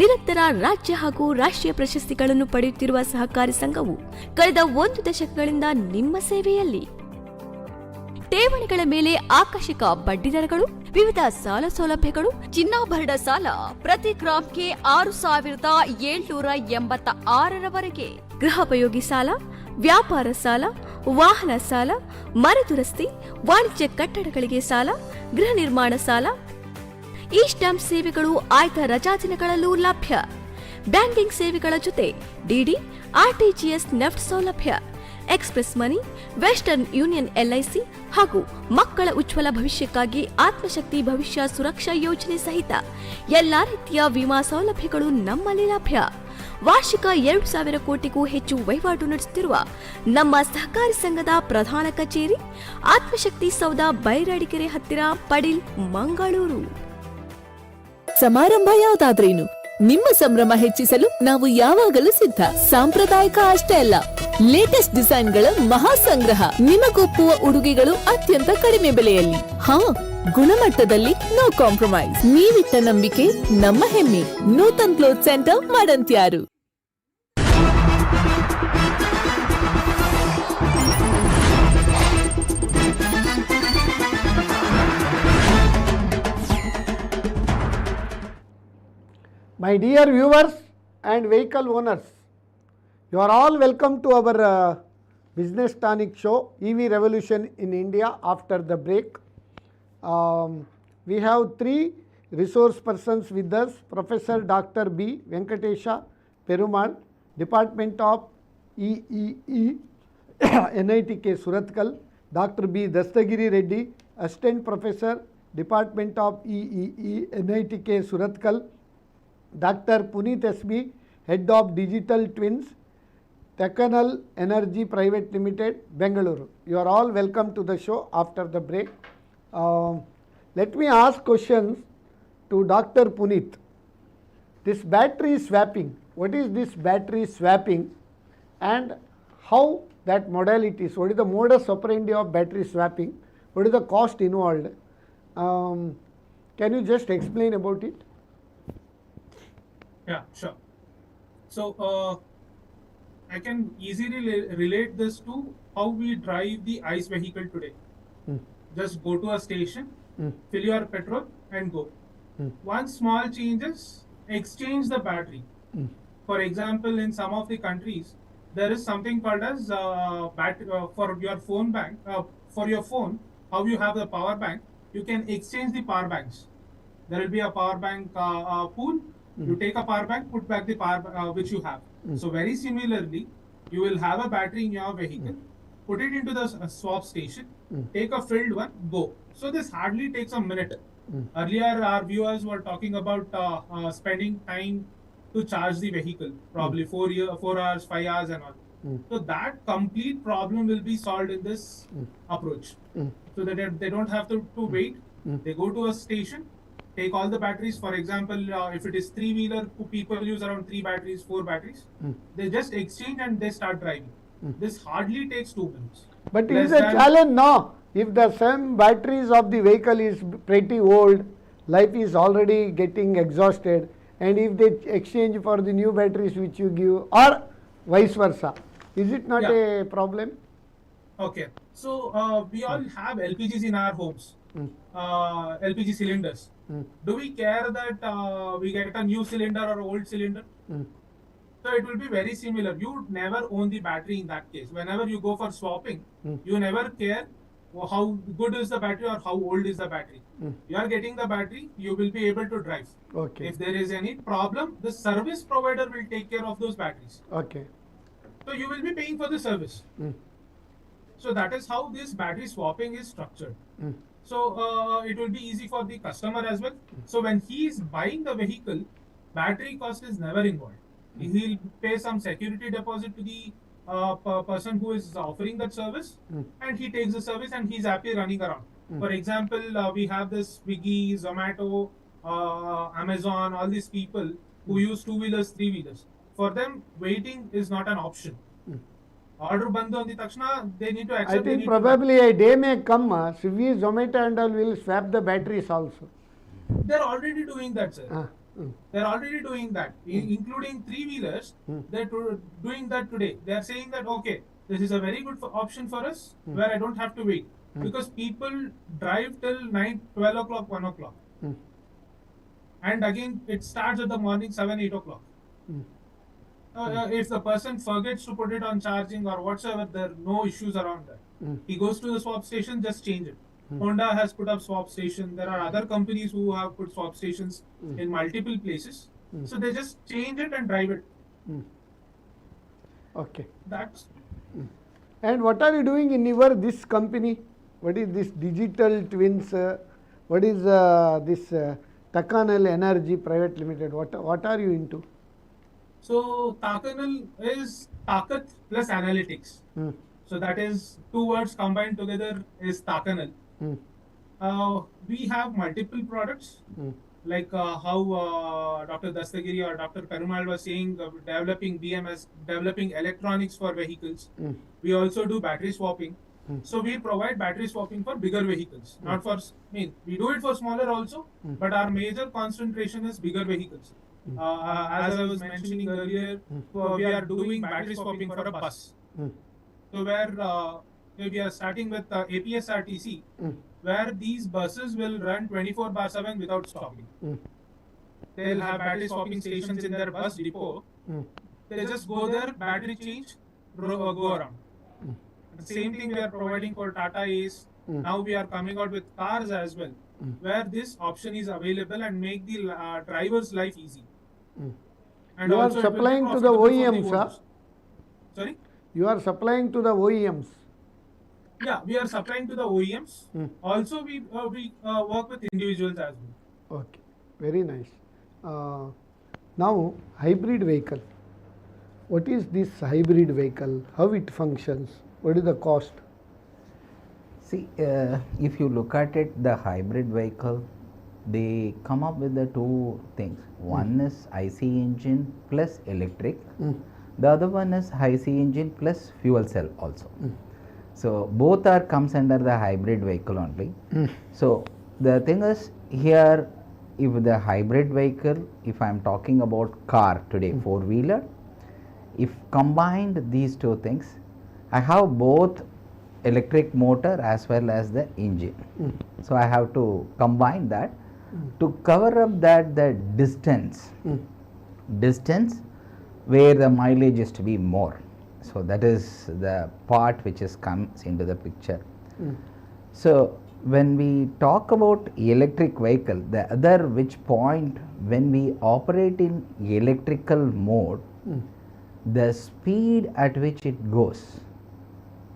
ನಿರಂತರ ರಾಜ್ಯ ಹಾಗೂ ರಾಷ್ಟ್ರೀಯ ಪ್ರಶಸ್ತಿಗಳನ್ನು ಪಡೆಯುತ್ತಿರುವ ಸಹಕಾರಿ ಸಂಘವು ಕಳೆದ 1 ದಶಕಗಳಿಂದ ನಿಮ್ಮ ಸೇವೆಯಲ್ಲಿ. ಠೇವಣಿಗಳ ಮೇಲೆ ಆಕರ್ಷಕ ಬಡ್ಡಿದರಗಳು, ವಿವಿಧ ಸಾಲ ಸೌಲಭ್ಯಗಳು, ಚಿನ್ನಾಭರಣ ಸಾಲ ಪ್ರತಿ ಗ್ರಾಮ್ಗೆ 6,786ರವರೆಗೆ, ಗೃಹೋಪಯೋಗಿ ಸಾಲ, ವ್ಯಾಪಾರ ಸಾಲ, ವಾಹನ ಸಾಲ, ಮರುದುರಸ್ತಿ, ವಾಣಿಜ್ಯ ಕಟ್ಟಡಗಳಿಗೆ ಸಾಲ, ಗೃಹ ನಿರ್ಮಾಣ ಸಾಲ, ಈ ಸ್ಟಾಂಪ್ ಸೇವೆಗಳು ಆಯ್ದ ರಜಾದಿನಗಳಲ್ಲೂ ಲಭ್ಯ. ಬ್ಯಾಂಕಿಂಗ್ ಸೇವೆಗಳ ಜೊತೆ ಡಿಡಿ, ಆರ್ಟಿಜಿಎಸ್, ನೆಫ್ಟ್ ಸೌಲಭ್ಯ, ಎಕ್ಸ್ಪ್ರೆಸ್ ಮನಿ, ವೆಸ್ಟರ್ನ್ ಯೂನಿಯನ್ LIC ಹಾಗೂ ಮಕ್ಕಳ ಉಜ್ವಲ ಭವಿಷ್ಯಕ್ಕಾಗಿ ಆತ್ಮಶಕ್ತಿ ಭವಿಷ್ಯ ಸುರಕ್ಷಾ ಯೋಜನೆ ಸಹಿತ ಎಲ್ಲಾ ರೀತಿಯ ವಿಮಾ ಸೌಲಭ್ಯಗಳು ನಮ್ಮಲ್ಲಿ ಲಭ್ಯ. ವಾರ್ಷಿಕ 2,000 ಕೋಟಿಗೂ ಹೆಚ್ಚು ವಹಿವಾಟು ನಡೆಸುತ್ತಿರುವ ನಮ್ಮ ಸಹಕಾರಿ ಸಂಘದ ಪ್ರಧಾನ ಕಚೇರಿ ಆತ್ಮಶಕ್ತಿ ಸೌಧ, ಬೈರಾಡಿಕೆರೆ ಹತ್ತಿರ, ಪಡಿಲ್, ಮಂಗಳೂರು. ಸಮಾರಂಭ ಯಾವುದಾದ್ರೇನು, ನಿಮ್ಮ ಸಂಭ್ರಮ ಹೆಚ್ಚಿಸಲು ನಾವು ಯಾವಾಗಲೂ ಸಿದ್ಧ. ಸಾಂಪ್ರದಾಯಿಕ ಅಷ್ಟೇ ಅಲ್ಲ, ಲೇಟೆಸ್ಟ್ ಡಿಸೈನ್ಗಳ ಮಹಾ ಸಂಗ್ರಹ, ನಿಮಗೊಪ್ಪುವ ಉಡುಗೆಗಳು ಅತ್ಯಂತ ಕಡಿಮೆ ಬೆಲೆಯಲ್ಲಿ. ಗುಣಮಟ್ಟದಲ್ಲಿ ನೋ ಕಾಂಪ್ರಮೈಸ್. ನೀವಿಟ್ಟ ನಂಬಿಕೆ ನಮ್ಮ ಹೆಮ್ಮೆ. Nutan cloth centre, Madanthyar. My dear viewers and vehicle owners, you are all welcome to our Business Tonic show, EV Revolution in India after the break. We have 3 resource persons with us: Professor Dr. B. Venkatesha Perumal, Department of EEE, NITK Surathkal; Dr. B. Dastagiri Reddy, Assistant Professor, Department of EEE, NITK Surathkal; Dr. Puneet SB, Head of Digital Twins, Tekanal Energy Private Limited, Bengaluru. You are all welcome to the show after the break. Let me ask questions to Dr. Puneet. This battery swapping, what is this battery swapping and how that modalities, what is the modus operandi of battery swapping, what is the cost involved? Can you just explain about it? Yeah, sure. So I can easily relate this to how we drive the ICE vehicle today. Just go to a station, fill your petrol and go. One small changes, exchange the battery. For example, in some of the countries, there is something called as for your phone bank, for your phone, how you have the power bank, you can exchange the power banks. There will be a power bank pool. You take a power bank, put back the power which you have. So very similarly, you will have a battery in your vehicle, put it into the swap station, take a filled one, go. So this hardly takes a minute. Earlier, our viewers were talking about spending time to charge the vehicle, probably 4 hours, 5 hours and all. So that complete problem will be solved in this approach. So that they don't have to wait. They go to a station, take all the batteries. For example, if it is 3-wheeler, people use around 3 batteries, 4 batteries. They just exchange and they start driving. This hardly takes 2 minutes. But it is a challenge now. If the same batteries of the vehicle is pretty old, life is already getting exhausted, and if they exchange for the new batteries which you give, or vice versa, is it not a problem? Okay. So we all have LPGs in our homes, LPG cylinders. Do we care that we get a new cylinder or old cylinder? So it will be very similar. You never own the battery in that case. Whenever you go for swapping, you never care how good is the battery or how old is the battery. You are getting the battery, you will be able to drive. Okay. If there is any problem, the service provider will take care of those batteries. Okay. So you will be paying for the service. So that is how this battery swapping is structured. So it will be easy for the customer as well. So when he is buying the vehicle, battery cost is never involved. He'll pay some security deposit to the person who is offering that service, and he takes the service and he's happy running around. For example, we have this Swiggy, Zomato, Amazon, all these people who use 2-wheelers, 3-wheelers. For them, waiting is not an option. Order bandu andi takshana, they need to accept. I think probably a day may come, Swiggy, Zomato and all will swap the batteries also. They're already doing that, sir. They're already doing that, including 3-wheelers. They're doing that today. They're saying that, okay, this is a very good option for us, where I don't have to wait. because people drive till 9, 12 o'clock, 1 o'clock. And again, it starts at the morning 7, 8 o'clock. If the person forgets to put it on charging or whatsoever, there are no issues around that. He goes to the swap station, just change it. Honda has put up swap station. There are other companies who have put swap stations in multiple places. So they just change it and drive it. Okay. That's. And what are you doing in your this company? What is this digital twins? What is this Takanal Energy Private Limited? What are you into? So Takanal is Takat plus analytics. So that is two words combined together is Takanal. We have multiple products, like how Dr. Dastagiri or Dr. Perumal was saying, developing BMS, developing electronics for vehicles. We also do battery swapping. So we provide battery swapping for bigger vehicles, not for, we do it for smaller also, but our major concentration is bigger vehicles. As I was mentioning earlier, we are doing battery swapping for a bus. So where we are starting with APSRTC, where these buses will run 24/7 without stopping. They'll have battery swapping stations in their bus depot. They just go there, battery change, go around. The same thing we are providing for Tata Ace. Now we are coming out with cars as well, where this option is available and make the driver's life easy. And You are also supplying to the OEMs, huh? Sorry? You are supplying to the OEMs. Yeah, we are supplying to the OEMs. Also, we work with individuals as well. Okay, very nice. Now, hybrid vehicle. What is this hybrid vehicle? How it functions? What is the cost? See, if you look at it, the hybrid vehicle, they come up with the two things. One is IC engine plus electric. The other one is IC engine plus fuel cell also. So both are comes under the hybrid vehicle only. So the thing is here, if the hybrid vehicle, if I am talking about car today, four-wheeler, if combined these two things, I have both electric motor as well as the engine. So I have to combine that to cover up that the distance where the mileage is to be more. So that is the part which is comes into the picture. So when we talk about electric vehicle, the other which point when we operate in electrical mode, the speed at which it goes,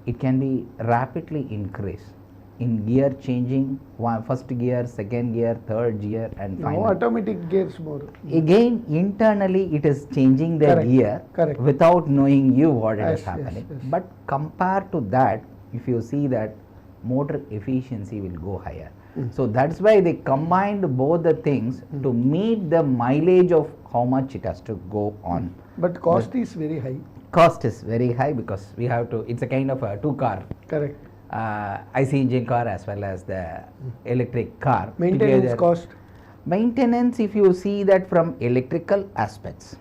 it can be rapidly increased in gear changing, first gear, second gear, third gear, and No finally. automatic gears more. Again, internally it is changing the gear without knowing you what it is happening. But compared to that, if you see that motor efficiency will go higher. So that's why they combined both the things to meet the mileage of how much it has to go on. But cost is very high. Cost is very high because we have to, it's a kind of a two car. Correct. IC engine car as well as the electric car. Maintenance together. cost? Maintenance, if you see that from electrical aspects,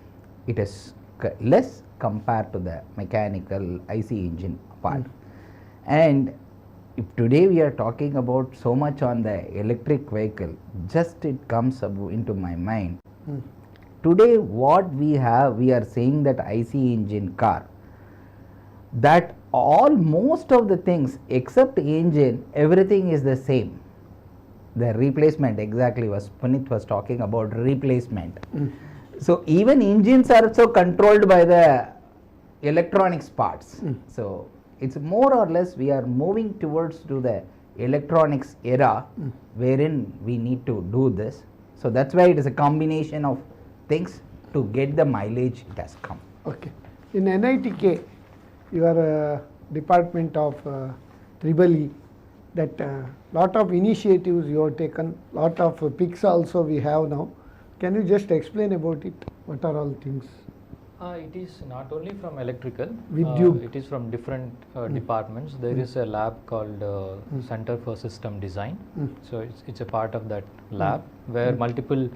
it is less compared to the mechanical IC engine part. And if today we are talking about so much on the electric vehicle, just it comes into my mind. Today what we have, we are saying that IC engine car, that most of the things except engine, everything is the same. The replacement, exactly, was Punit was talking about replacement. So even engines are also controlled by the electronics parts. So it's more or less we are moving towards to the electronics era wherein we need to do this. So that's why it is a combination of things to get the mileage it has come. Okay. In NITK, your department of Tribal, that lot of initiatives you have taken, lot of picks also we have now. Can you just explain about it? What are all things? It is not only from electrical, Vidyut. it is from different departments. There is a lab called Center for System Design. So it's a part of that lab where multiple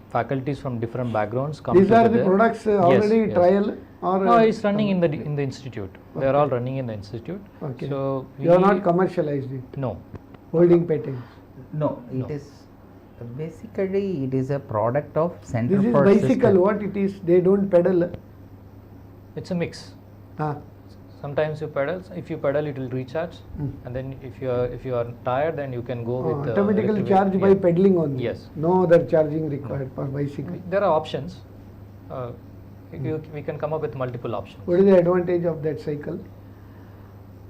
faculties from different backgrounds come These together. are the products already trial? Or No, it's running in the institute. They are all running in the institute. Okay. So You have not commercialized it? No. Holding patents? No, it is basically it is a product of Center This is for bicycle, System. what it is? They don't pedal? It's a mix. Ah. Sometimes you pedal. If you pedal, it will recharge, and then if you are tired, then you can go with automatically electric charge vehicle. by Yeah. pedaling only? Yes. No other charging required for bicycle? There are options. We can come up with multiple options. What is the advantage of that cycle?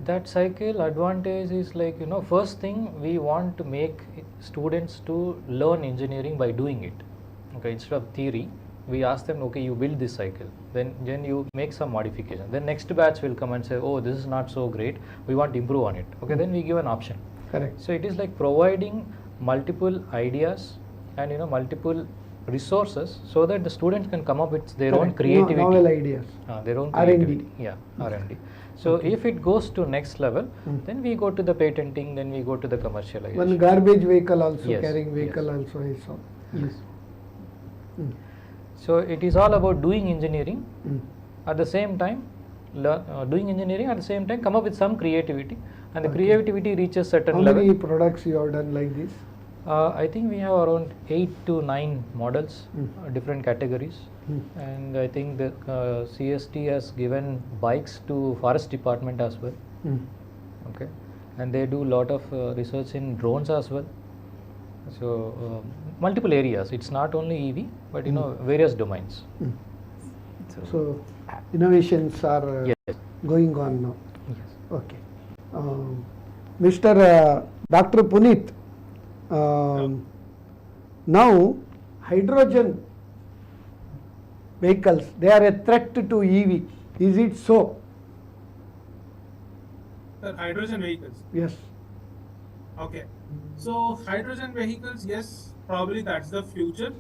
That cycle advantage is like, first thing we want to make students to learn engineering by doing it. Okay, instead of theory, we ask them, okay, you build this cycle, then you make some modification. Then next batch will come and say, oh, this is not so great, we want to improve on it. Okay, then we give an option. Correct. So it is like providing multiple ideas and multiple resources so that the students can come up with their own creativity. Novel ideas. Their own R&D. creativity. Yeah, R&D. So if it goes to next level, then we go to the patenting, then we go to the commercialization. One garbage vehicle also, Yes, carrying yes. vehicle also I saw. Yes. So it is all about doing engineering at the same time, doing engineering at the same time, come up with some creativity, and the creativity reaches certain How level. many products you have done like this? I think we have around 8 to 9 models, different categories, and I think the CST has given bikes to Forest Department as well. Okay, and they do a lot of research in drones as well. So multiple areas. It's not only EV, but various domains. So innovations are Yes. going on now. Yes. Okay. Mr. Dr. Puneet, now hydrogen vehicles, they are a threat to EV. Is it so? The hydrogen vehicles. Yes. Okay. So hydrogen vehicles, yes, probably that's the future,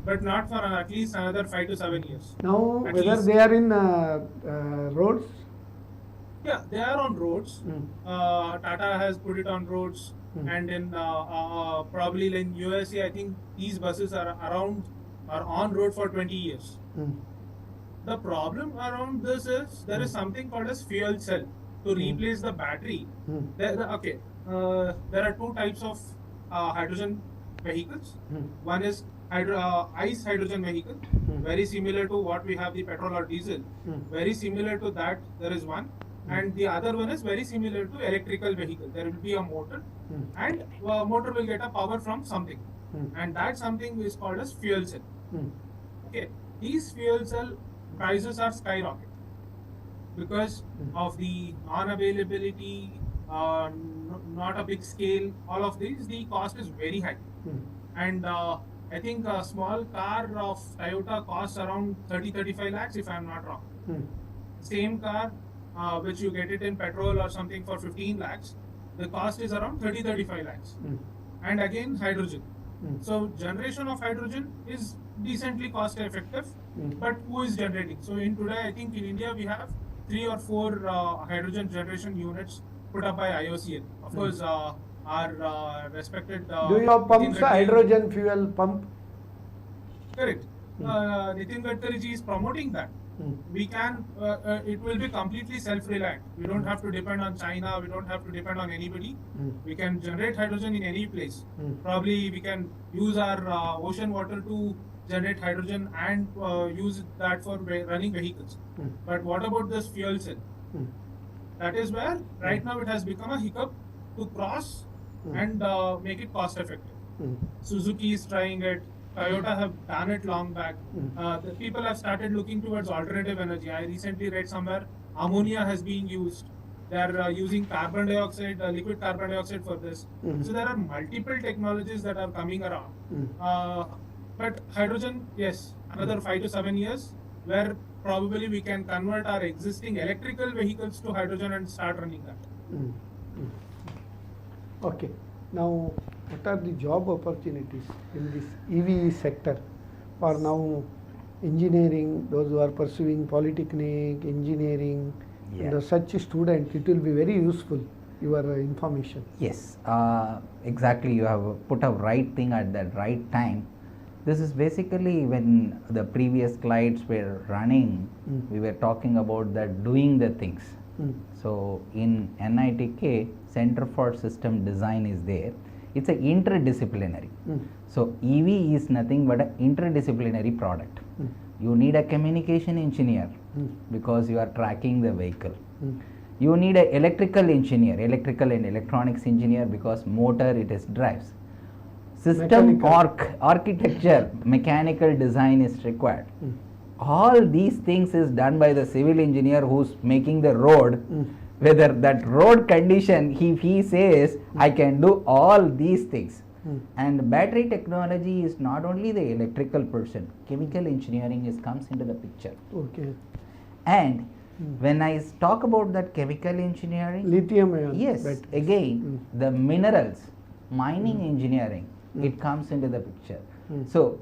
but not for at least another 5 to 7 years. Now, At whether least. they are in roads? Yeah, they are on roads. Tata has put it on roads, and in probably in USA, I think these buses are on road for 20 years. The problem around this is there is something called as fuel cell to replace the battery. There are two types of hydrogen vehicles. One is ICE hydrogen vehicle, very similar to what we have the petrol or diesel. Very similar to that, there is one. And the other one is very similar to electrical vehicle. There will be a motor, and motor will get a power from something, and that something is called as fuel cell. Okay, these fuel cell prices are skyrocketing because of the non-availability, not a big scale. All of these, the cost is very high, and I think a small car of Toyota costs around 30-35 lakhs, if I am not wrong. Same car, which you get it in petrol or something for 15 lakhs, the cost is around 30-35 lakhs. And again, hydrogen. So generation of hydrogen is decently cost effective, but who is generating? So in today, I think in India we have 3 or 4 hydrogen generation units put up by IOCL. Of course, our respected. Do you have pumps, hydrogen fuel pump? Correct. Nitin Gadkari ji is promoting that. We can, it will be completely self-reliant. We don't have to depend on China, we don't have to depend on anybody. We can generate hydrogen in any place. Probably we can use our ocean water to generate hydrogen and use that for running vehicles. But what about this fuel cell? That is where right now it has become a hiccup to cross and make it cost effective. Suzuki is trying it. Toyota have done it long back. The people have started looking towards alternative energy. I recently read somewhere ammonia has been used. They are using carbon dioxide, liquid carbon dioxide for this. So there are multiple technologies that are coming around. But hydrogen, yes, another 5 to 7 years, where probably we can convert our existing electrical vehicles to hydrogen and start running that. Okay. Now, what are the job opportunities in this EV sector for now engineering, those who are pursuing polytechnic, engineering, and such students, it will be very useful, your information. Yes, exactly. You have put a right thing at that right time. This is basically when the previous slides were running, we were talking about that doing the things. So in NITK, Center for System Design is there. It's a interdisciplinary. So EV is nothing but an interdisciplinary product. You need a communication engineer because you are tracking the vehicle. You need an electrical engineer, electrical and electronics engineer, because motor it is drives. System architecture, mechanical design is required. All these things is done by the civil engineer who's making the road. Whether that road condition, if he says, I can do all these things. And battery technology is not only the electrical person, chemical engineering comes into the picture. Okay. And when I talk about that chemical engineering, lithium ion, yes, again, the minerals, mining engineering, it comes into the picture. So,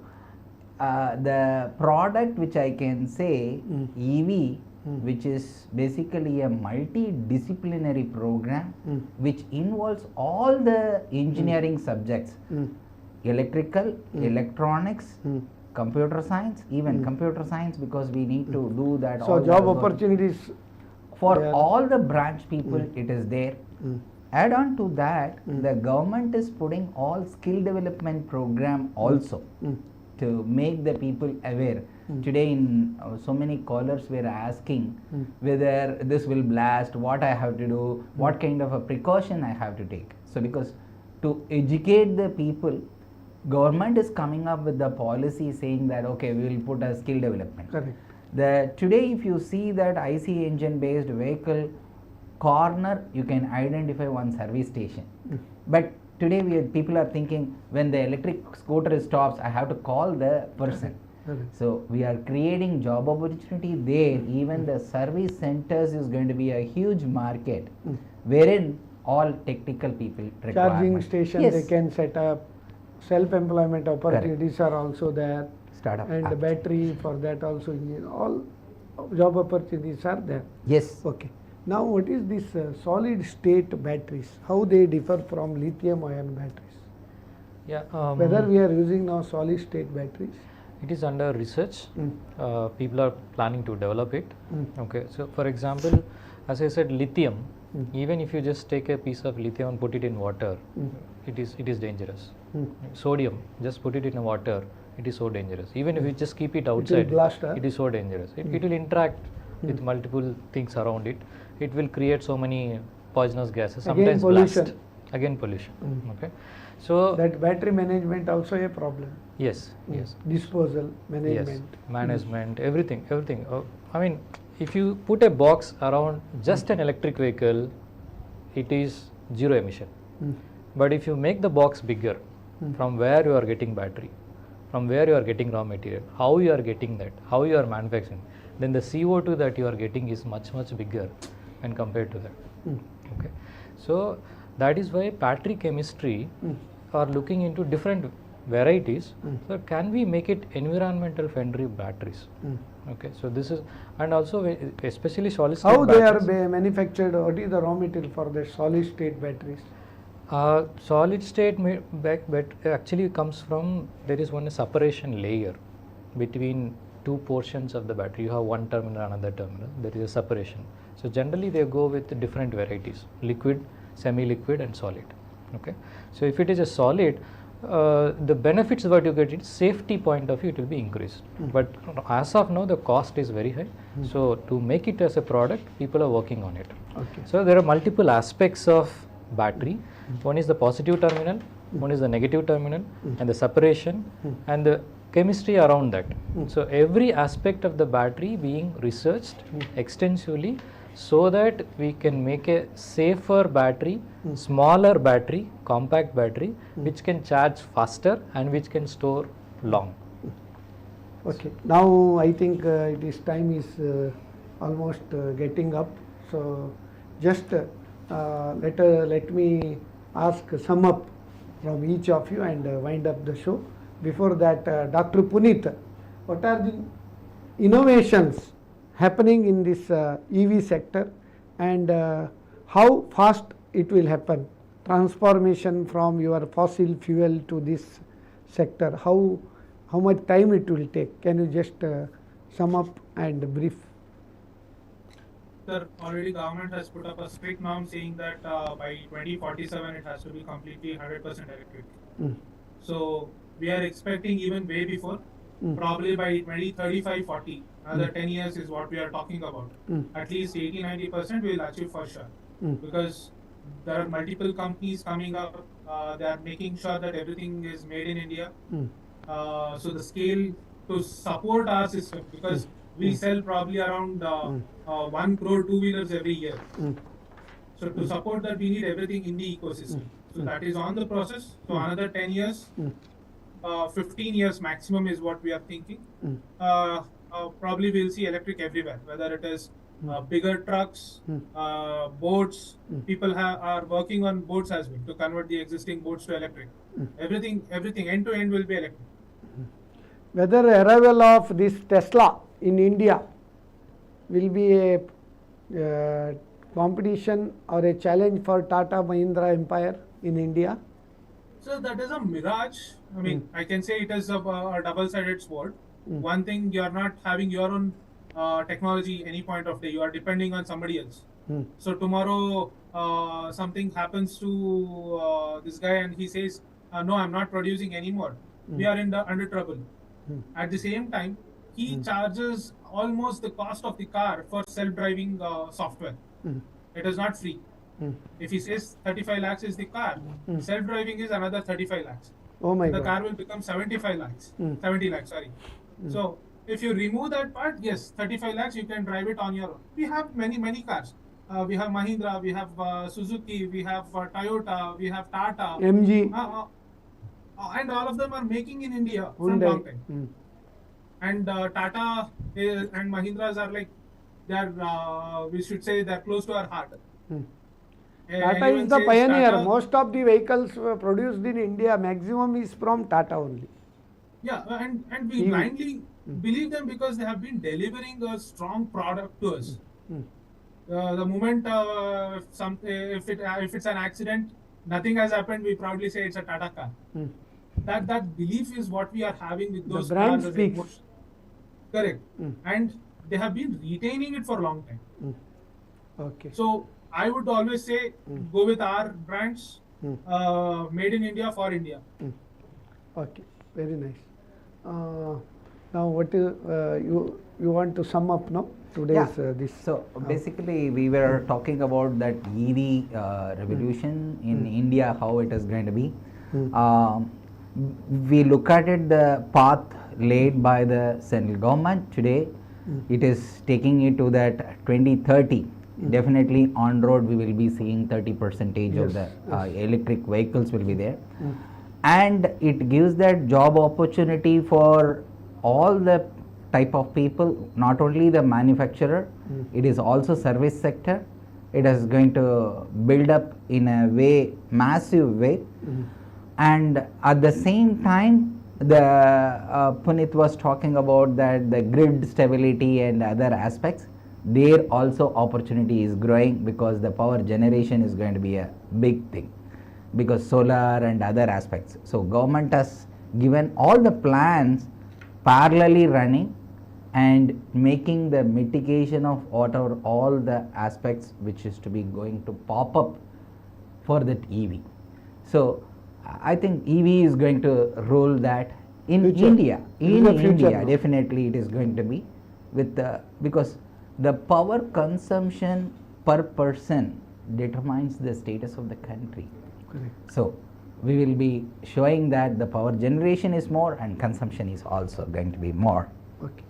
the product which I can say, EV, which is basically a multidisciplinary program which involves all the engineering subjects, electrical, electronics, computer science, even computer science, because we need to do that. So job opportunities for all the branch people, it is there. Add on to that, the government is putting all skill development program also to make the people aware. Today in so many callers were asking whether this will blast, what I have to do, what kind of a precaution I have to take. So because to educate the people, government is coming up with the policy saying that okay, we will put a skill development. Correct. Today if you see that IC engine based vehicle corner, you can identify one service station. But today people are thinking when the electric scooter stops, I have to call the person. So we are creating job opportunity there. Even the service centers is going to be a huge market wherein all technical people require. Charging stations they can set up. Self-employment opportunities are also there. Startup. And the battery for that also. All job opportunities are there. Yes. Okay. Now what is this solid state batteries? How they differ from lithium ion batteries? Yeah. Whether we are using now solid state batteries? It is under research. People are planning to develop it. Okay. So for example, as I said, lithium, even if you just take a piece of lithium and put it in water, it is dangerous. Sodium, just put it in water, it is so dangerous. Even if you just keep it outside, it is so dangerous. It will interact with multiple things around it. It will create so many poisonous gases. Sometimes pollution. blast. Again pollution. Okay. So that battery management also a problem. Yes. Yes. Disposal, management. Yes. Management, everything. I mean, if you put a box around just an electric vehicle, it is zero emission. But if you make the box bigger, from where you are getting battery, from where you are getting raw material, how you are getting that, how you are manufacturing, then the CO2 that you are getting is much bigger when compared to that. Okay. So that is why battery chemistry are looking into different varieties. So can we make it environmental friendly batteries? Okay. So this is, and also especially solid state how batteries. they are manufactured? What is the raw material for the solid state batteries? Solid state actually comes from, there is one separation layer between two portions of the battery. You have one terminal, another terminal, there is a separation. So generally they go with different varieties, liquid, semi-liquid and solid. Okay. So if it is a solid, the benefits what you get, safety point of view, it will be increased. But as of now the cost is very high. So to make it as a product, people are working on it. Okay. So there are multiple aspects of battery. One is the positive terminal, one is the negative terminal, and the separation and the chemistry around that. So every aspect of the battery being researched extensively so that we can make a safer battery, smaller battery, compact battery, which can charge faster and which can store long. Okay. Now I think it is time is almost getting up. So just let me ask sum up from each of you and wind up the show. Before that, Dr. Puneet, what are the innovations happening in this EV sector and how fast it will happen? Transformation from your fossil fuel to this sector, how how much time it will take? Can you just sum up and brief? Sir, already government has put up a strict norm saying that by 2047 it has to be completely 100% electric. So we are expecting even way before, probably by 2035-40, another 10 years is what we are talking about. At least 80-90% we will achieve for sure. Because there are multiple companies coming up, they are making sure that everything is made in India. So the scale to support our system, because we sell probably around 1 crore two-wheelers every year. So to support that, we need everything in the ecosystem. So that is on the process. So another 10 years, 15 years maximum is what we are thinking. Probably we'll see electric everywhere, whether it is bigger trucks, boats. People are working on boats as well to convert the existing boats to electric. Everything end to end will be electric. Whether arrival of this Tesla in India will be a competition or a challenge for Tata Mahindra empire in India? So that is a mirage. I mean, I can say it is a double-sided sword. One thing, you are not having your own technology any point of day. You are depending on somebody else. So tomorrow something happens to this guy and he says, no, I'm not producing anymore. We are under trouble. At the same time, he charges almost the cost of the car for self-driving software. It is not free. If he says 35 lakhs is the car, self-driving is another 35 lakhs. Oh my The God. car will become 75 lakhs, 70 lakhs, sorry. So if you remove that part, yes, 35 lakhs, you can drive it on your own. We have many cars. We have Mahindra, we have Suzuki, we have Toyota, we have Tata. MG. And all of them are making in India from Hyundai. long time. And Tata and Mahindras are like, they are, we should say, they are close to our heart. Tata Anyone is the says pioneer. Tata- Most of the vehicles produced in India, maximum is from Tata only. Yeah, and we EV. blindly believe them because they have been delivering a strong product to us. The moment if it's an accident, nothing has happened, we proudly say it's a Tata car. That belief is what we are having with those The brand cars as speaks. emotion. Correct. And they have been retaining it for a long time. Okay. So I would always say go with our brands, made in India for India. Okay, very nice. Now, what you want to sum up now today's this? So basically, we were talking about that EV revolution in India, how it is going to be. We look at it, the path laid by the central government today. It is taking it to that 2030. Definitely on road we will be seeing 30% of the electric vehicles will be there. And it gives that job opportunity for all the type of people, not only the manufacturer, it is also service sector. It is going to build up in a way, massive way. And at the same time, the Punit was talking about that the grid stability and other aspects, there also opportunity is growing because the power generation is going to be a big thing, because solar and other aspects. So government has given all the plans parallelly running and making the mitigation of whatever all the aspects which is to be going to pop up for that EV. So I think EV is going to rule that in Future. India. In In the future India, now. definitely it is going to be with the, because the power consumption per person determines the status of the country. Correct. So we will be showing that the power generation is more and consumption is also going to be more. Okay.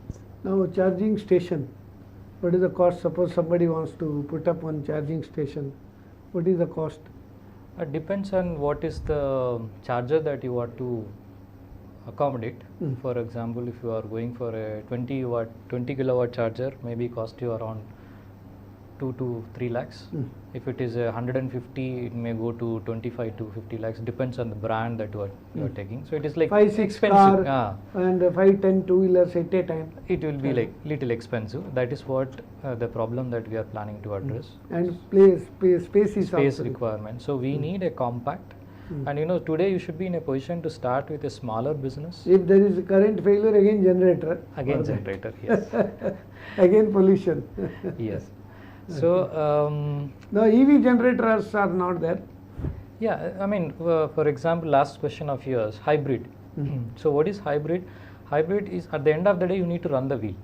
Now, charging station. What is the cost? Suppose somebody wants to put up one charging station. What is the cost? It depends on what is the charger that you want to accommodate. For example, if you are going for a 20 kilowatt charger, maybe cost you around 2 to 3 lakhs. If it is a 150, it may go to 25 to 50 lakhs. Depends on the brand that you are taking. So it is like 5-6 expensive. car and 5-10 two-wheelers at a time. It will be like little expensive. That is what the problem that we are planning to address. And space is Space also requirement. So we need a compact And today you should be in a position to start with a smaller business. If there is a current failure, again generator. Again generator, yes. Again pollution. Yes. So now EV generators are not there. Yeah, I mean, for example, last question of yours, hybrid. So what is hybrid? Hybrid is, at the end of the day, you need to run the wheel.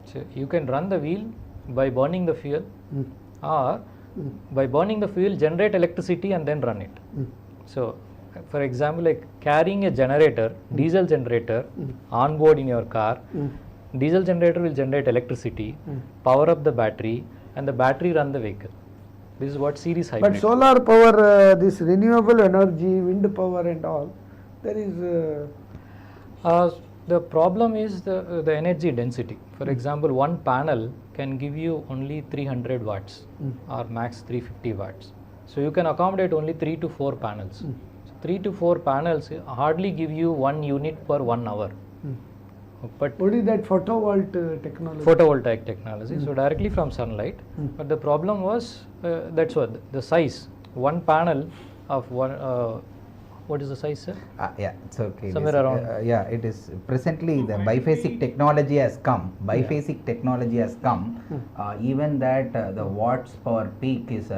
So you can run the wheel by burning the fuel, or by burning the fuel, generate electricity and then run it. So for example, like carrying a generator, diesel generator on board in your car, diesel generator will generate electricity, power up the battery, and the battery run the vehicle. This is what series hybrid. But solar power, this renewable energy, wind power and all, there is... the problem is the energy density. For example, one panel can give you only 300 watts or max 350 watts. So you can accommodate only 3 to 4 panels. So 3 to 4 panels hardly give you 1 unit per 1 hour. But what is that photovoltaic technology? Photovoltaic technology. So directly from sunlight. But the problem was that's what the size. One panel of one. What is the size, sir? Yeah, it's okay. Somewhere around. Yeah, it is presently the biphasic technology has come. Biphasic technology has come. Even that the watts per peak is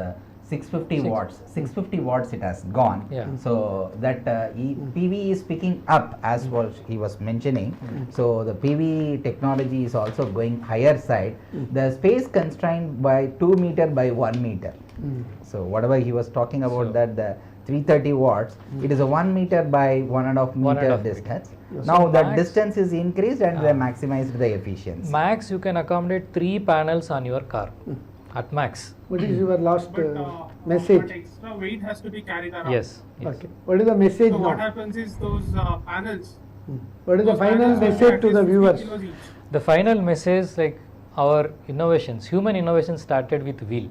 650 watts. 650 watts it has gone. Yeah. So that PV is picking up as he was mentioning. So the PV technology is also going higher side. The space constrained by 2 meter by 1 meter. So whatever he was talking about, that the 330 watts, it is a 1 meter by 1.5 meter distance. Now that distance is increased and they maximized the efficiency. Max you can accommodate 3 panels on your car at max. What is your last message? But extra weight has to be carried around. Yes. Okay. What is the message So now? what happens is those panels. What is the final message to the viewers? The final message, like our innovations, human innovation started with wheel.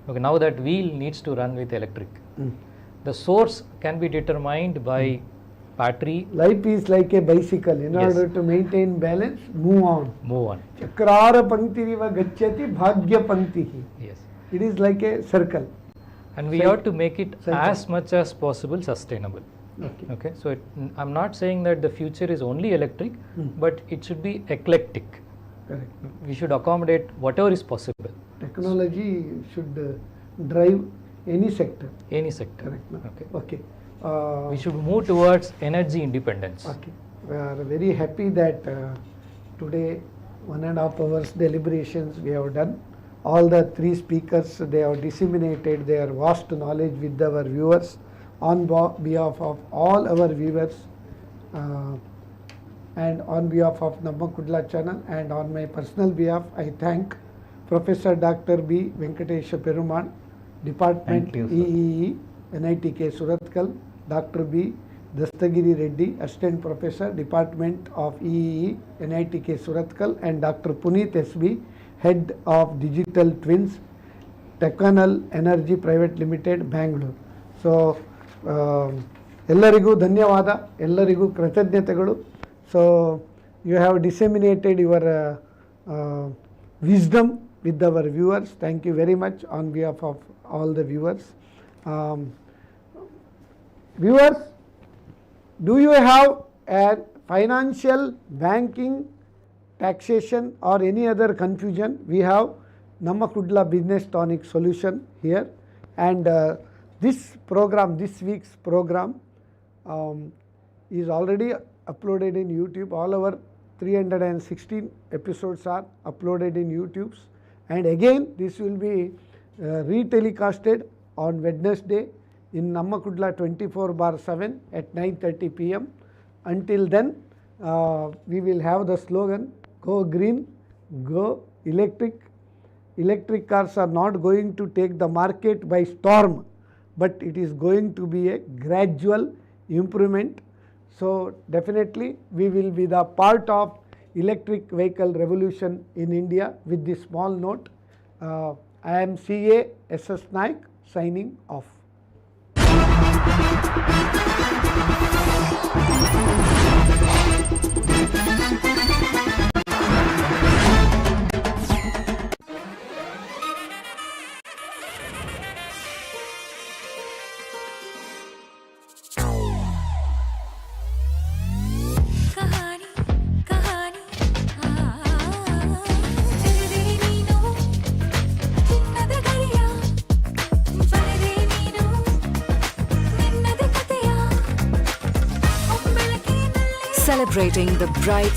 Okay, now that wheel needs to run with electric. The source can be determined by battery. Life is like a bicycle. In order to maintain balance, move on. Move on. Chakrara panktiriva gacchati bhagya panktihi. Yes. It is like a circle. And we have to make it as much as possible sustainable. Okay. So I'm not saying that the future is only electric, but it should be eclectic. Correct. We should accommodate whatever is possible. Technology should drive any sector. Any sector. Correct. Okay. We should move towards energy independence. Okay. We are very happy that today 1.5 hours deliberations we have done. All the 3 speakers, they have disseminated their vast knowledge with our viewers. On behalf of all our viewers and on behalf of Namma Kudla channel and on my personal behalf, I thank Professor Dr. B. Venkatesha Perumal, Department EEE, NITK Surathkal, Dr. B. Dastagiri Reddy, Assistant Professor, Department of EEE, NITK Surathkal, and Dr. Puneet SB, Head of Digital Twins, Tecanal Energy Private Limited, Bangalore. So, ಎಲ್ಲರಿಗೂ ಧನ್ಯವಾದ, ಎಲ್ಲರಿಗೂ ಕೃತಜ್ಞತೆಗಳು. So, you have disseminated your wisdom with our viewers. Thank you very much on behalf of all the viewers. Viewers, do you have a financial, banking, taxation or any other confusion? We have Namma Kudla Business Tonic solution here, and this program, this week's program is already uploaded in YouTube. All our 316 episodes are uploaded in YouTube, and again this will be re-telecasted on Wednesday in Namma Kudla 24/7 at 9:30 p.m. Until then, we will have the slogan, go green, go electric. Electric cars are not going to take the market by storm, but it is going to be a gradual improvement. So definitely we will be the part of electric vehicle revolution in India. With this small note, I am CA SS Naik signing off. celebrating the bright